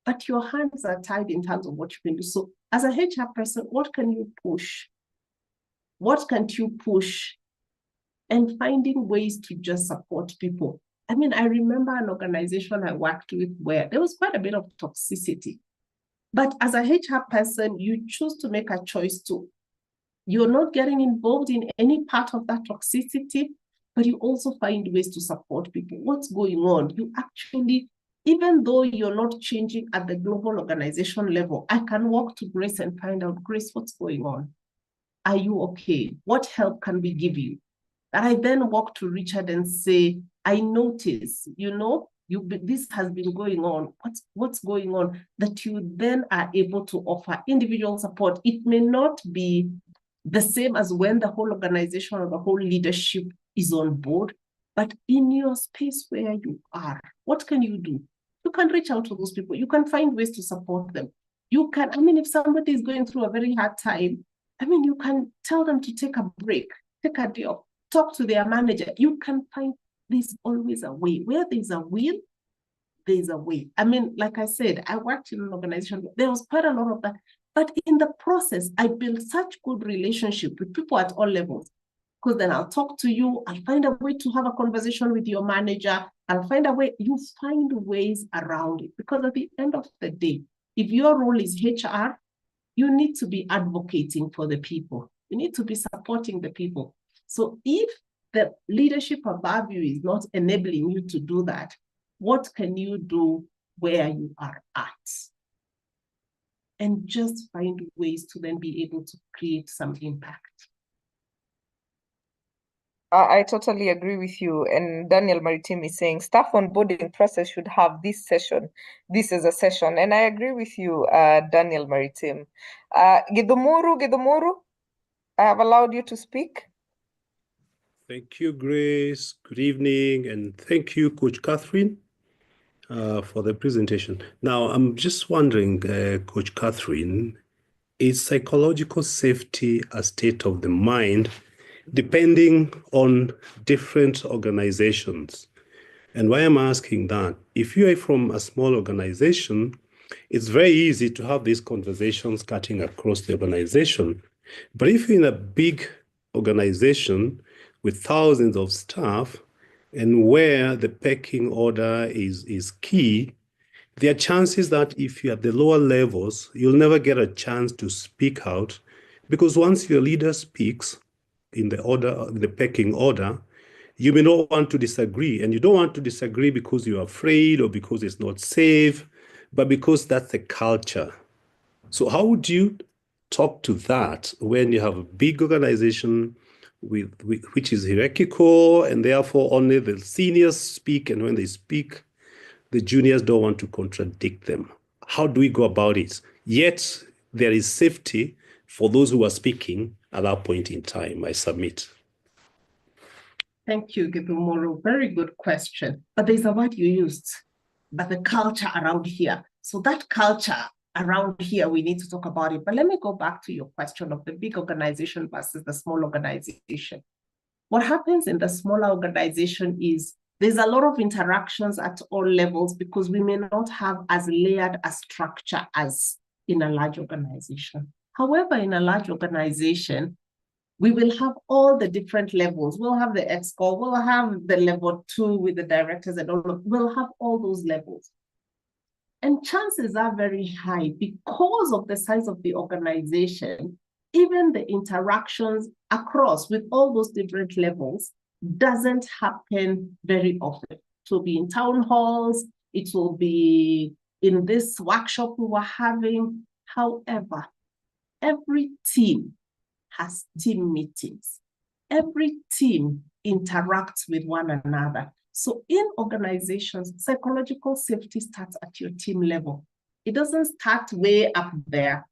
but your hands are tied in terms of what you can do. So as a HR person, what can you push? What can't you push? And finding ways to just support people. I mean, I remember an organization I worked with where there was quite a bit of toxicity. But as a HR person, you choose to make a choice to, you're not getting involved in any part of that toxicity, but you also find ways to support people. What's going on? You actually, even though you're not changing at the global organization level, I can walk to Grace and find out, Grace, what's going on? Are you okay? What help can we give you? And I then walk to Richard and say, I notice, this has been going on. What's going on? That you then are able to offer individual support. It may not be the same as when the whole organization or the whole leadership is on board, but in your space where you are, what can you do? You can reach out to those people. You can find ways to support them. You can, if somebody is going through a very hard time, you can tell them to take a break, take a day off, talk to their manager. You can find, there's always a way. Where there's a will, there's a way. Like I said, I worked in an organization, there was quite a lot of that. But in the process, I built such good relationship with people at all levels. Because then I'll talk to you, I'll find a way to have a conversation with your manager, I'll find a way, you find ways around it. Because at the end of the day, if your role is HR, you need to be advocating for the people. You need to be supporting the people. So if the leadership above you is not enabling you to do that, what can you do where you are at? And just find ways to then be able to create some impact. I totally agree with you. And Daniel Maritim is saying staff onboarding process should have this session. This is a session. And I agree with you, Daniel Maritim. Gidumuru, I have allowed you to speak. Thank you, Grace. Good evening. And thank you, Coach Catherine, for the presentation. Now, I'm just wondering, Coach Catherine, is psychological safety a state of the mind depending on different organizations? And why I'm asking that, if you are from a small organization, it's very easy to have these conversations cutting across the organization. But if you're in a big organization with thousands of staff and where the pecking order is key, there are chances that if you're at the lower levels, you'll never get a chance to speak out, because once your leader speaks in the pecking order, you may not want to disagree. And you don't want to disagree because you're afraid or because it's not safe, but because that's the culture. So how would you talk to that when you have a big organization which is hierarchical, and therefore only the seniors speak, and when they speak, the juniors don't want to contradict them? How do we go about it? Yet there is safety for those who are speaking at that point in time. I submit. Thank you, Gidumoro. Very good question. But there's a word you used, but the culture around here. So that culture around here, we need to talk about it. But let me go back to your question of the big organization versus the small organization. What happens in the smaller organization is there's a lot of interactions at all levels because we may not have as layered a structure as in a large organization. However, in a large organization, we will have all the different levels. We'll have the EXCO, we'll have the level 2 with the directors and all of, we'll have all those levels. And chances are very high because of the size of the organization, even the interactions across with all those different levels doesn't happen very often. It will be in town halls, it will be in this workshop we were having. However, every team has team meetings. Every team interacts with one another. So in organizations, psychological safety starts at your team level. It doesn't start way up there.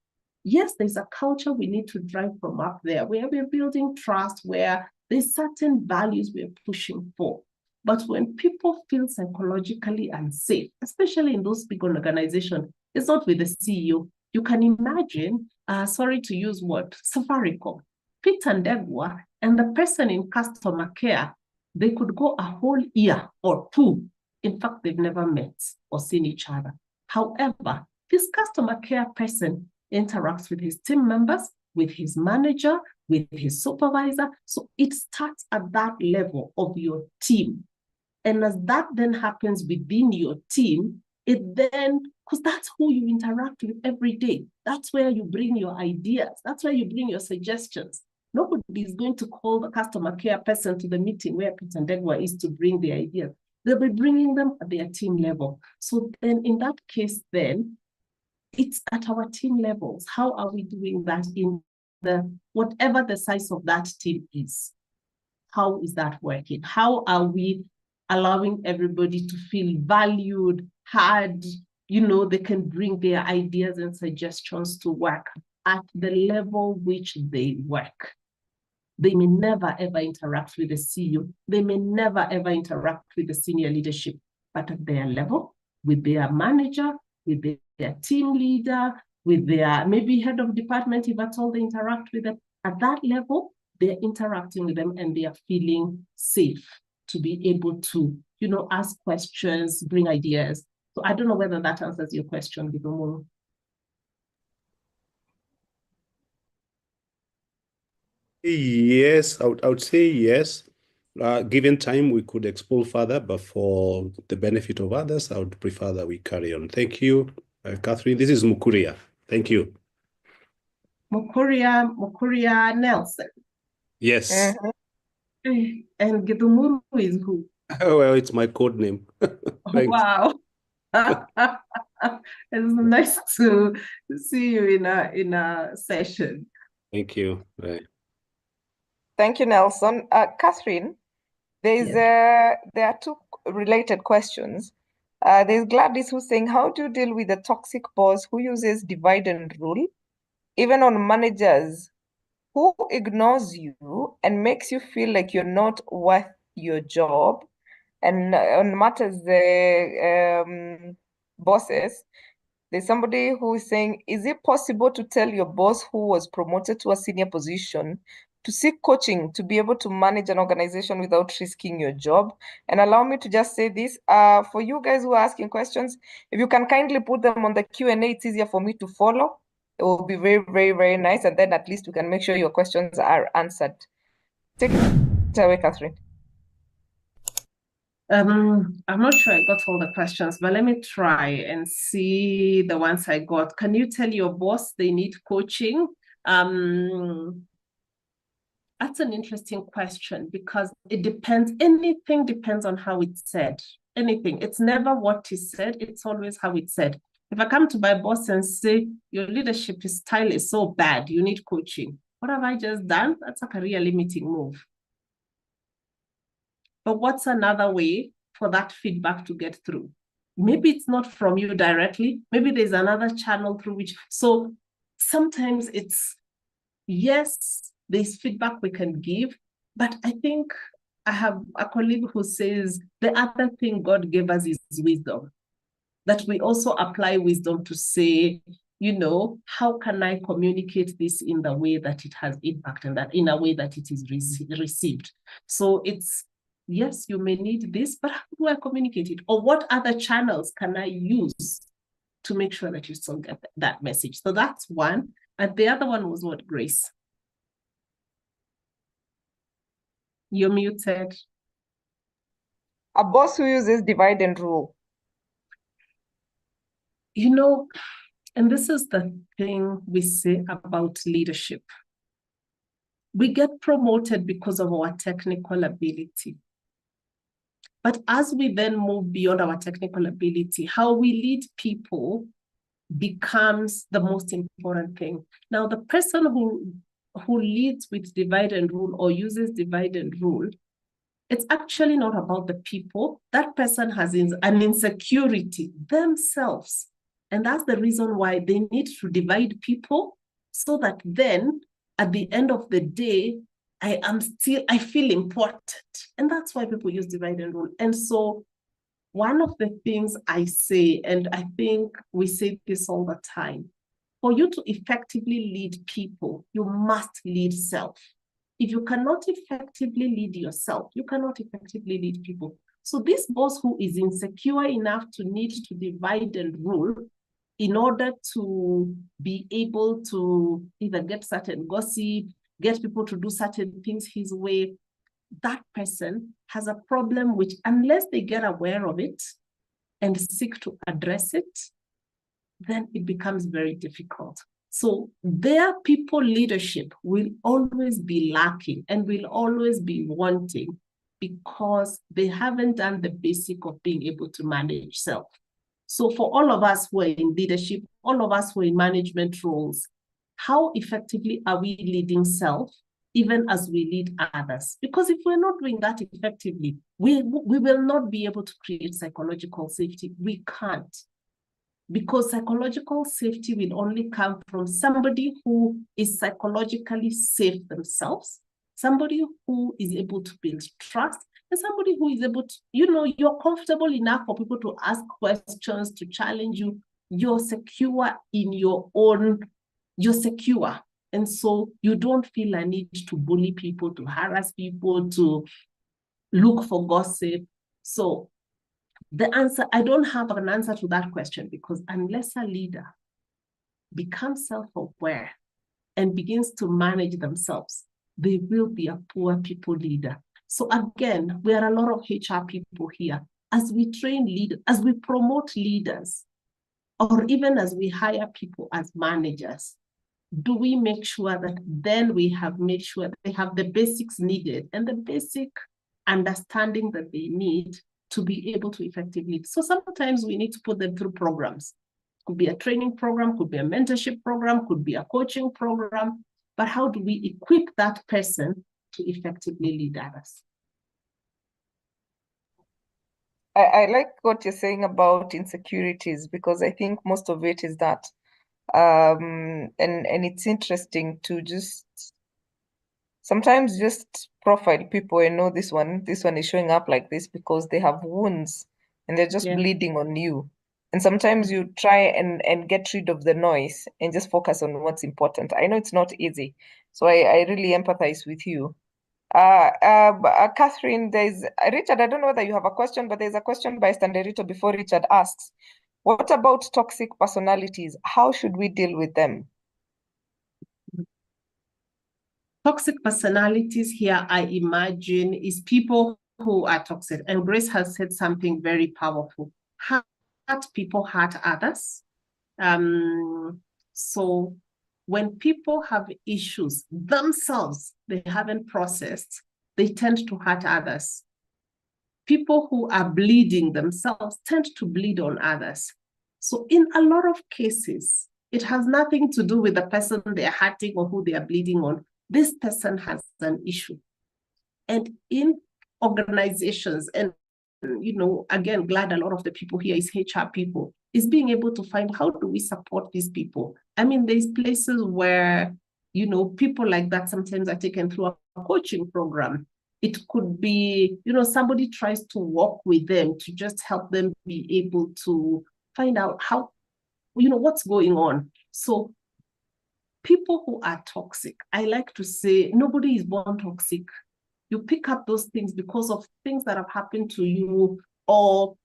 Yes, there's a culture we need to drive from up there, where we're building trust, where there's certain values we're pushing for. But when people feel psychologically unsafe, especially in those big organizations, it's not with the CEO. You can imagine, sorry to use what, Safaricom, Peter Ndegwa, and the person in customer care, they could go a whole year or two. In fact, they've never met or seen each other. However, this customer care person interacts with his team members, with his manager, with his supervisor. So it starts at that level of your team. And as that then happens within your team, it then, because that's who you interact with every day. That's where you bring your ideas. That's where you bring your suggestions. Nobody is going to call the customer care person to the meeting where Peter Ndegwa is to bring the ideas. They'll be bringing them at their team level. So then in that case, then it's at our team levels. How are we doing that in the, whatever the size of that team is? How is that working? How are we allowing everybody to feel valued, heard? You know, they can bring their ideas and suggestions to work at the level which they work. They may never ever interact with the CEO. They may never ever interact with the senior leadership, but at their level, with their manager, with their team leader, with their maybe head of department, if at all they interact with them, at that level, they're interacting with them and they are feeling safe to be able to, you know, ask questions, bring ideas. So I don't know whether that answers your question, Gidomo. Yes, I would say yes. Given time, we could explore further, but for the benefit of others, I would prefer that we carry on. Thank you, Catherine. This is Mukuria. Thank you. Mukuria Nelson. Yes. And Gidumuru is who? Well, it's my code name. Wow. It's nice to see you in a session. Thank you. Right. Thank you, Nelson. Catherine, there are two related questions. There's Gladys who's saying, how do you deal with a toxic boss who uses divide and rule, even on managers who ignores you and makes you feel like you're not worth your job? And on matters the bosses, there's somebody who is saying, is it possible to tell your boss who was promoted to a senior position to seek coaching to be able to manage an organization without risking your job? And allow me to just say this, for you guys who are asking questions, if you can kindly put them on the Q&A, it's easier for me to follow. It will be very, very, very nice. And then at least we can make sure your questions are answered. Take it away, Catherine. I'm not sure I got all the questions, but let me try and see the ones I got. Can you tell your boss they need coaching? That's an interesting question because it depends. Anything depends on how it's said. Anything. It's never what is said. It's always how it's said. If I come to my boss and say, your leadership style is so bad, you need coaching. What have I just done? That's a career limiting move. But what's another way for that feedback to get through? Maybe it's not from you directly. Maybe there's another channel through which. So sometimes it's, yes, there's feedback we can give, but I think I have a colleague who says the other thing God gave us is wisdom. that we also apply wisdom to say, you know, how can I communicate this in the way that it has impact and that in a way that it is received? So it's, yes, you may need this, but how do I communicate it? Or what other channels can I use to make sure that you still get that message? So that's one. And the other one was what, Grace? You're muted. A boss who uses divide and rule. You know, and this is the thing we say about leadership. We get promoted because of our technical ability. But as we then move beyond our technical ability, how we lead people becomes the most important thing. Now, the person who leads with divide and rule or uses divide and rule, it's actually not about the people. That person has an insecurity themselves. And that's the reason why they need to divide people, so that then at the end of the day, I feel important. And that's why people use divide and rule. And so one of the things I say, and I think we say this all the time, for you to effectively lead people, you must lead self. If you cannot effectively lead yourself, you cannot effectively lead people. So this boss who is insecure enough to need to divide and rule in order to be able to either get certain gossip, get people to do certain things his way, that person has a problem which, unless they get aware of it and seek to address it, then it becomes very difficult. So their people leadership will always be lacking and will always be wanting, because they haven't done the basic of being able to manage self. So for all of us who are in leadership, all of us who are in management roles, how effectively are we leading self, even as we lead others? Because if we're not doing that effectively, we will not be able to create psychological safety. We can't. Because psychological safety will only come from somebody who is psychologically safe themselves, somebody who is able to build trust, and somebody who is able to, you're comfortable enough for people to ask questions, to challenge you. You're secure in your own, you're secure. And so you don't feel a need to bully people, to harass people, to look for gossip. So the answer, I don't have an answer to that question, because unless a leader becomes self-aware and begins to manage themselves, they will be a poor people leader. So again, we are a lot of HR people here. As we train leaders, as we promote leaders, or even as we hire people as managers, do we make sure that then we have made sure that they have the basics needed and the basic understanding that they need to be able to effectively? So sometimes we need to put them through programs. Could be a training program, could be a mentorship program, could be a coaching program. But how do we equip that person to effectively lead others? I like what you're saying about insecurities, because I think most of it is that. And it's interesting to just sometimes just profile people and know this one is showing up like this because they have wounds and they're just bleeding on you. And sometimes you try and get rid of the noise and just focus on what's important. I know it's not easy, so I really empathize with you. Catherine, there's Richard. I don't know whether you have a question, but there's a question by Standerito before Richard asks, what about toxic personalities? How should we deal with them? Toxic personalities here, I imagine, is people who are toxic. And Grace has said something very powerful. Hurt people hurt others. So when people have issues themselves, they haven't processed, they tend to hurt others. People who are bleeding themselves tend to bleed on others. So in a lot of cases, it has nothing to do with the person they're hurting or who they are bleeding on. This person has an issue. And in organizations, and again, glad a lot of the people here is HR people, is being able to find, how do we support these people? I mean, there's places where, people like that sometimes are taken through a coaching program. It could be, somebody tries to work with them to just help them be able to find out how, what's going on. So people who are toxic, I like to say, nobody is born toxic. You pick up those things because of things that have happened to you, or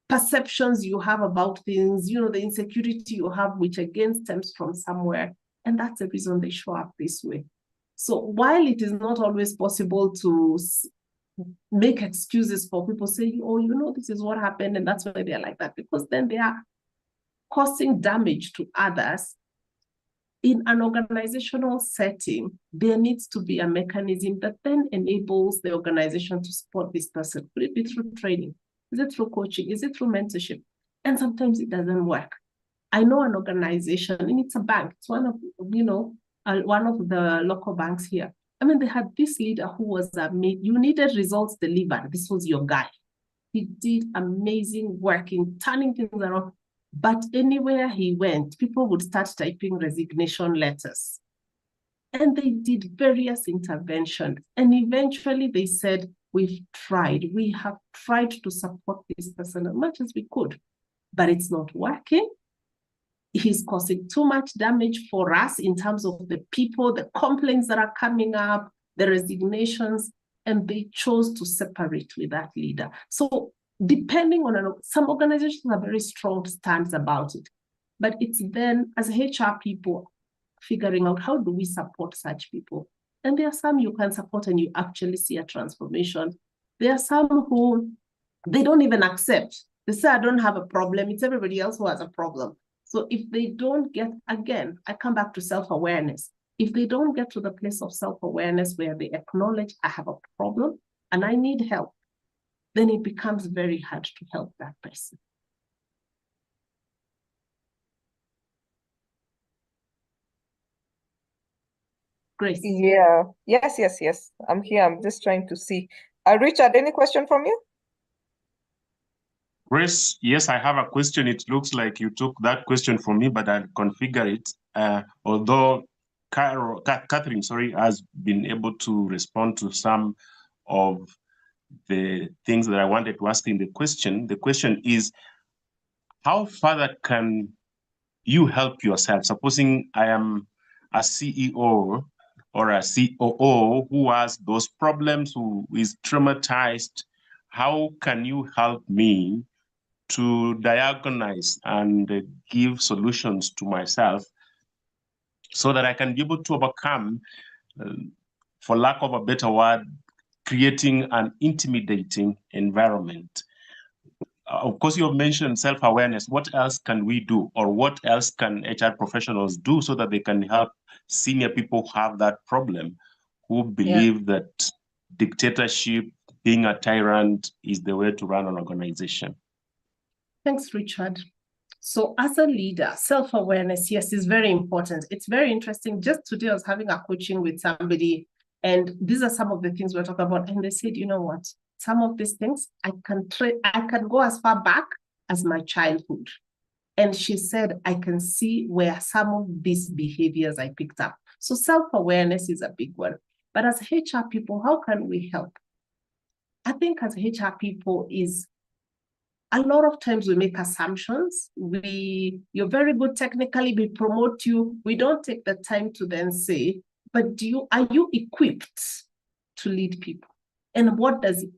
perceptions you have about things, the insecurity you have, which again stems from somewhere. And that's the reason they show up this way. So while it is not always possible to make excuses for people saying, oh, this is what happened, and that's why they're like that, because then they are causing damage to others. In an organizational setting, there needs to be a mechanism that then enables the organization to support this person. Could it be through training? Is it through coaching? Is it through mentorship? And sometimes it doesn't work. I know an organization, and it's a bank. It's one of the local banks here. I mean, they had this leader who was you needed results delivered. This was your guy. He did amazing work in turning things around. But anywhere he went, people would start typing resignation letters. And they did various interventions. And eventually they said, we have tried to support this person as much as we could, but it's not working. He's causing too much damage for us in terms of the people, the complaints that are coming up, the resignations, and they chose to separate with that leader. So depending on some organizations have very strong stands about it, but it's then as HR people figuring out how do we support such people. And there are some you can support and you actually see a transformation. There are some who they don't even accept. They say, I don't have a problem. It's everybody else who has a problem. So if they don't get, again, I come back to self-awareness. If they don't get to the place of self-awareness where they acknowledge I have a problem and I need help, then it becomes very hard to help that person. Grace. Yeah. Yes. I'm here. I'm just trying to see. Richard, any question from you? Grace, yes, I have a question. It looks like you took that question from me, but I'll configure it. Although Catherine, has been able to respond to some of the things that I wanted to ask in the question. The question is, how further can you help yourself? Supposing I am a CEO or a COO who has those problems, who is traumatized, how can you help me to diagnose and give solutions to myself so that I can be able to overcome, for lack of a better word, creating an intimidating environment? Of course, you have mentioned self-awareness. What else can we do, or what else can HR professionals do so that they can help senior people who have that problem, who believe that dictatorship, being a tyrant, is the way to run an organization? Thanks, Richard. So as a leader, self-awareness, yes, is very important. It's very interesting. Just today I was having a coaching with somebody, and these are some of the things we're talking about. And they said, you know what? Some of these things, I can go as far back as my childhood. And she said, I can see where some of these behaviors I picked up. So self-awareness is a big one. But as HR people, how can we help? I think as HR people is, a lot of times we make assumptions. You're very good technically, we promote you. We don't take the time to then say, but are you equipped to lead people? And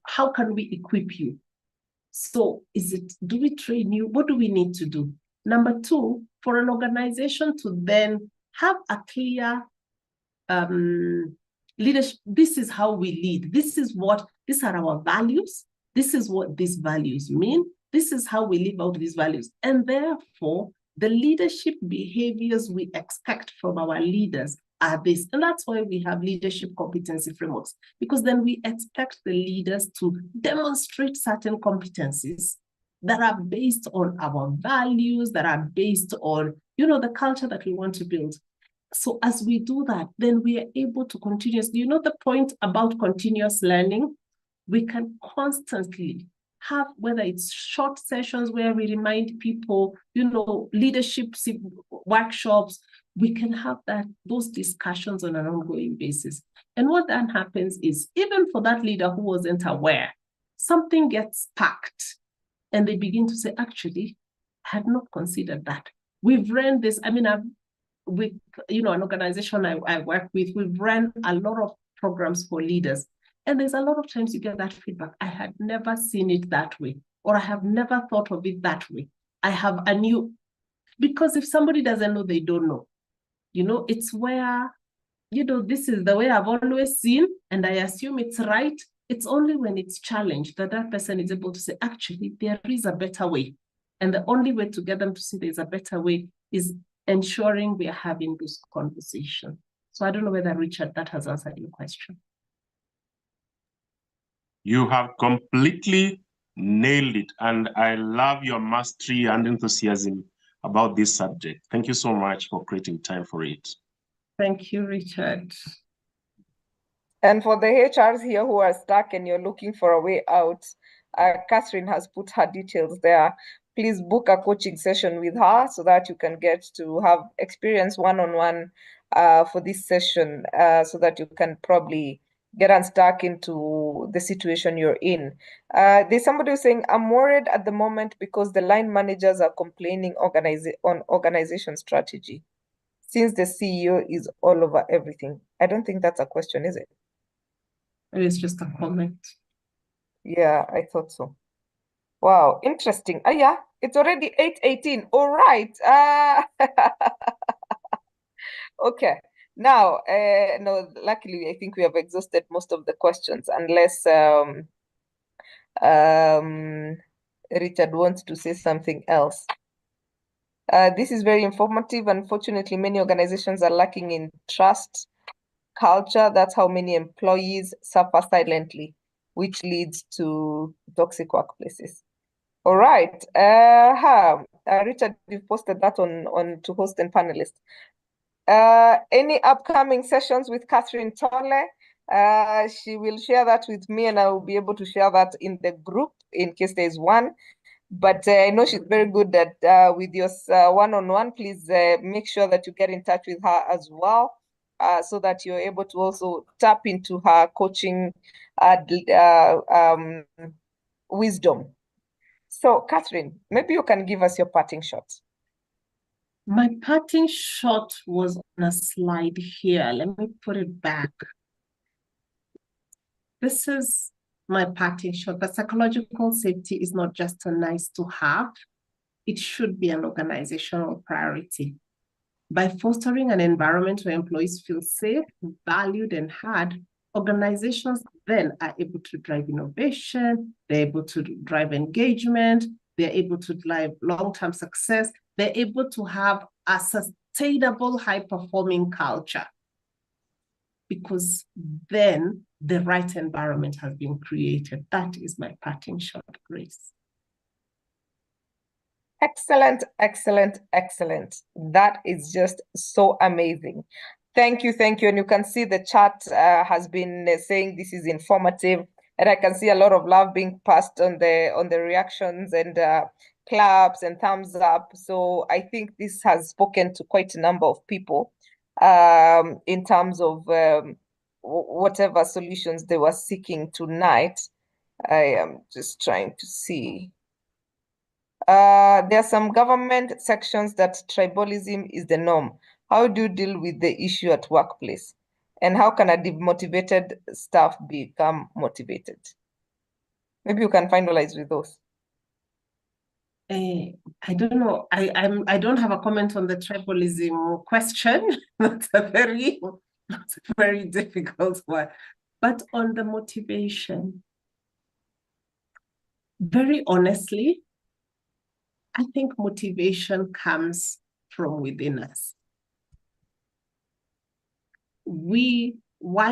how can we equip you? So do we train you? What do we need to do? Number two, for an organization to then have a clear leadership, this is how we lead. These are our values. This is what these values mean. This is how we live out these values. And therefore, the leadership behaviors we expect from our leaders are this. And that's why we have leadership competency frameworks, because then we expect the leaders to demonstrate certain competencies that are based on our values, that are based on, the culture that we want to build. So as we do that, then we are able to continuously, the point about continuous learning, we can constantly have, whether it's short sessions where we remind people, leadership workshops, we can have those discussions on an ongoing basis. And what then happens is, even for that leader who wasn't aware, something gets sparked and they begin to say, actually, I had not considered that. We've ran this, I mean, with an organization I work with, we've ran a lot of programs for leaders. And there's a lot of times you get that feedback. I had never seen it that way, or I have never thought of it that way. I have a new, because if somebody doesn't know, they don't know. It's where, this is the way I've always seen, and I assume it's right. It's only when it's challenged that that person is able to say, actually, there is a better way. And the only way to get them to see there's a better way is ensuring we are having this conversation. So I don't know whether, Richard, that has answered your question. You have completely nailed it. And I love your mastery and enthusiasm about this subject. Thank you so much for creating time for it. Thank you, Richard. And for the HRs here who are stuck and you're looking for a way out, Catherine has put her details there. Please book a coaching session with her so that you can get to have experience one-on-one for this session, so that you can probably get unstuck into the situation you're in. There's somebody who's saying, I'm worried at the moment because the line managers are complaining on organization strategy, since the CEO is all over everything. I don't think that's a question, is it? It is just a comment. Yeah, I thought so. Wow, interesting. Yeah, it's already 8:18. All right. Okay. Now, no, luckily, I think we have exhausted most of the questions, unless Richard wants to say something else. This is very informative. Unfortunately, many organizations are lacking in trust culture. That's how many employees suffer silently, which leads to toxic workplaces. All right. Richard, you've posted that on to host and panelists. Any upcoming sessions with Catherine Tolle? She will share that with me, and I will be able to share that in the group in case there is one. But I know she's very good at with your one-on-one. Please make sure that you get in touch with her as well, so that you're able to also tap into her coaching wisdom. So, Catherine, maybe you can give us your parting shot. My parting shot was on a slide here. Let me put it back. This is my parting shot. The psychological safety is not just a nice to have. It should be an organizational priority. By fostering an environment where employees feel safe, valued, and heard, organizations then are able to drive innovation, they're able to drive engagement, they're able to drive long-term success, they're able to have a sustainable, high-performing culture. Because then the right environment has been created. That is my parting shot, Grace. Excellent, excellent, excellent. That is just so amazing. Thank you, thank you. And you can see the chat has been saying this is informative, and I can see a lot of love being passed on the reactions and claps and thumbs up. So I think this has spoken to quite a number of people in terms of whatever solutions they were seeking tonight. I am just trying to see. There are some government sections that tribalism is the norm. How do you deal with the issue at workplace? And how can a demotivated staff become motivated? Maybe you can finalize with those. I don't know. I don't have a comment on the tribalism question. That's a very difficult one. But on the motivation, very honestly, I think motivation comes from within us. Why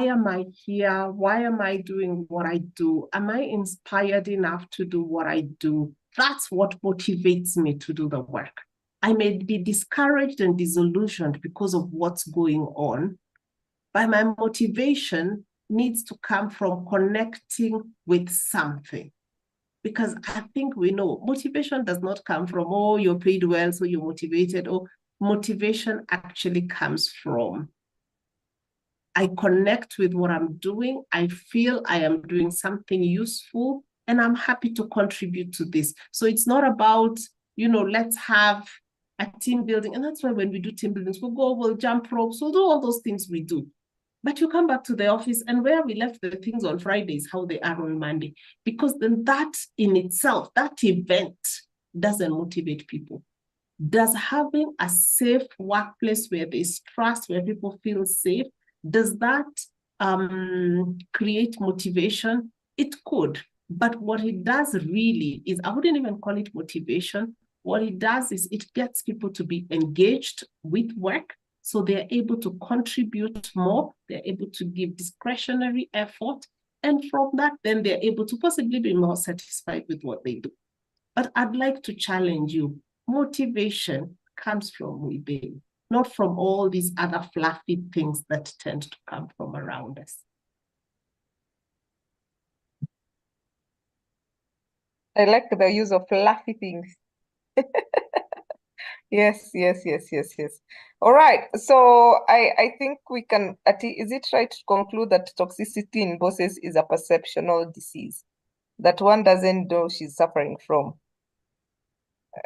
am I here? Why am I doing what I do? Am I inspired enough to do what I do? That's what motivates me to do the work. I may be discouraged and disillusioned because of what's going on, but my motivation needs to come from connecting with something. Because I think we know motivation does not come from, oh, you're paid well, so you're motivated. Or motivation actually comes from, I connect with what I'm doing. I feel I am doing something useful, and I'm happy to contribute to this. So it's not about let's have a team building. And that's why when we do team buildings, we'll jump ropes, we'll do all those things we do. But you come back to the office and where we left the things on Fridays, how they are on Monday, because then that in itself, that event doesn't motivate people. Does having a safe workplace where there's trust, where people feel safe, does that create motivation? It could, but what it does really is, I wouldn't even call it motivation. What it does is it gets people to be engaged with work, so they're able to contribute more, they're able to give discretionary effort, and from that, then they're able to possibly be more satisfied with what they do. But I'd like to challenge you. Motivation comes from within, not from all these other fluffy things that tend to come from around us. I like the use of fluffy things. Yes. All right. So I think we can, is it right to conclude that toxicity in bosses is a perceptional disease that one doesn't know she's suffering from?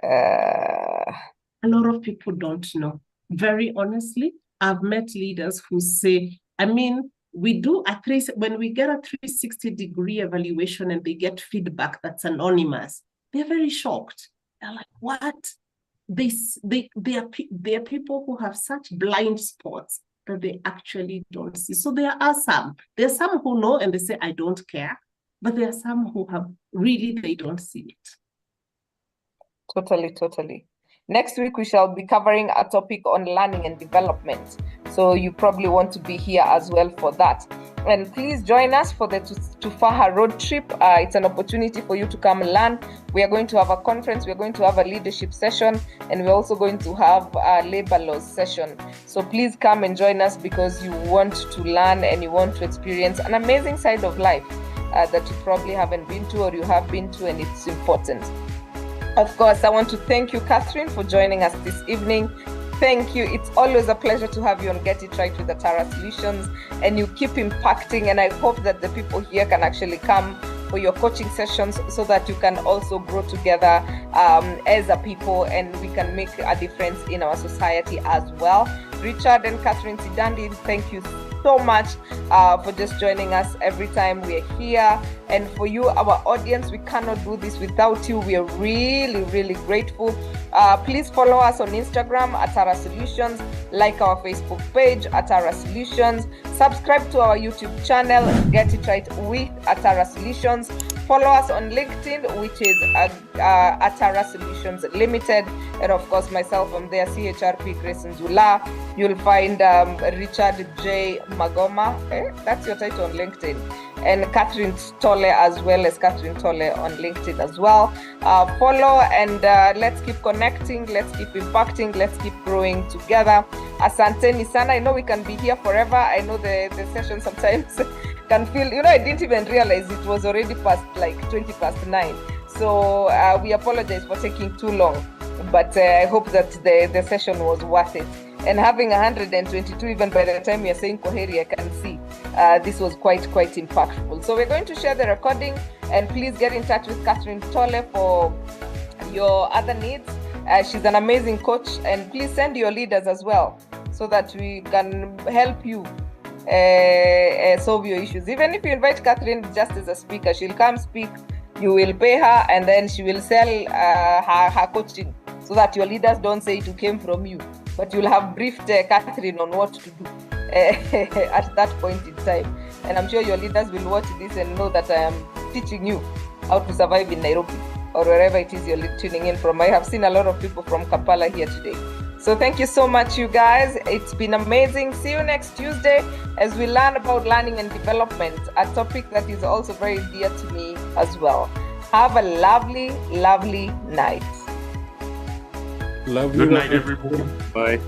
A lot of people don't know. Very honestly, I've met leaders who say, we do when we get a 360-degree evaluation and they get feedback that's anonymous, they're very shocked. They're like, what? They are people who have such blind spots that they actually don't see. So there are some who know and they say, I don't care. But there are some who have they don't see it. Totally. Next week, we shall be covering a topic on learning and development. So you probably want to be here as well for that. And please join us for the Tufaha road trip. It's an opportunity for you to come learn. We are going to have a conference. We're going to have a leadership session. And we're also going to have a labor laws session. So please come and join us because you want to learn and you want to experience an amazing side of life that you probably haven't been to or you have been to, and it's important. Of course, I want to thank you, Catherine, for joining us this evening. Thank you. It's always a pleasure to have you on Get It Right with Atara Solutions, and you keep impacting. And I hope that the people here can actually come for your coaching sessions so that you can also grow together as a people, and we can make a difference in our society as well. Richard and Catherine Sidandi, thank you so much for just joining us every time we're here. And for you, our audience, we cannot do this without you. We are really grateful. Please follow us on Instagram, Atara Solutions, like our Facebook page, Atara Solutions, subscribe to our YouTube channel, Get It Right with Atara Solutions. Follow us on LinkedIn, which is Atara Solutions Limited. And of course, myself, I'm there, CHRP Grace Nzula. You'll find Richard J. Magoma. That's your title on LinkedIn. And Catherine Tolle as well as Catherine Tolle on LinkedIn as well. Follow and let's keep connecting, let's keep impacting, let's keep growing together. Asanteni sana. I know we can be here forever. I know the session sometimes can feel, I didn't even realize it was already past like 20 past 9. So we apologize for taking too long, but I hope that the session was worth it. And having 122, even by the time we are saying Koheri, I can see this was quite impactful. So we're going to share the recording, and please get in touch with Catherine Tolle for your other needs. She's an amazing coach, and please send your leaders as well so that we can help you solve your issues. Even if you invite Catherine just as a speaker, she'll come speak, you will pay her, and then she will sell her coaching so that your leaders don't say it came from you. But you'll have briefed Catherine on what to do at that point in time. And I'm sure your leaders will watch this and know that I am teaching you how to survive in Nairobi or wherever it is you're tuning in from. I have seen a lot of people from Kampala here today. So thank you so much, you guys. It's been amazing. See you next Tuesday as we learn about learning and development, a topic that is also very dear to me as well. Have a lovely night. Good night, everyone. Bye.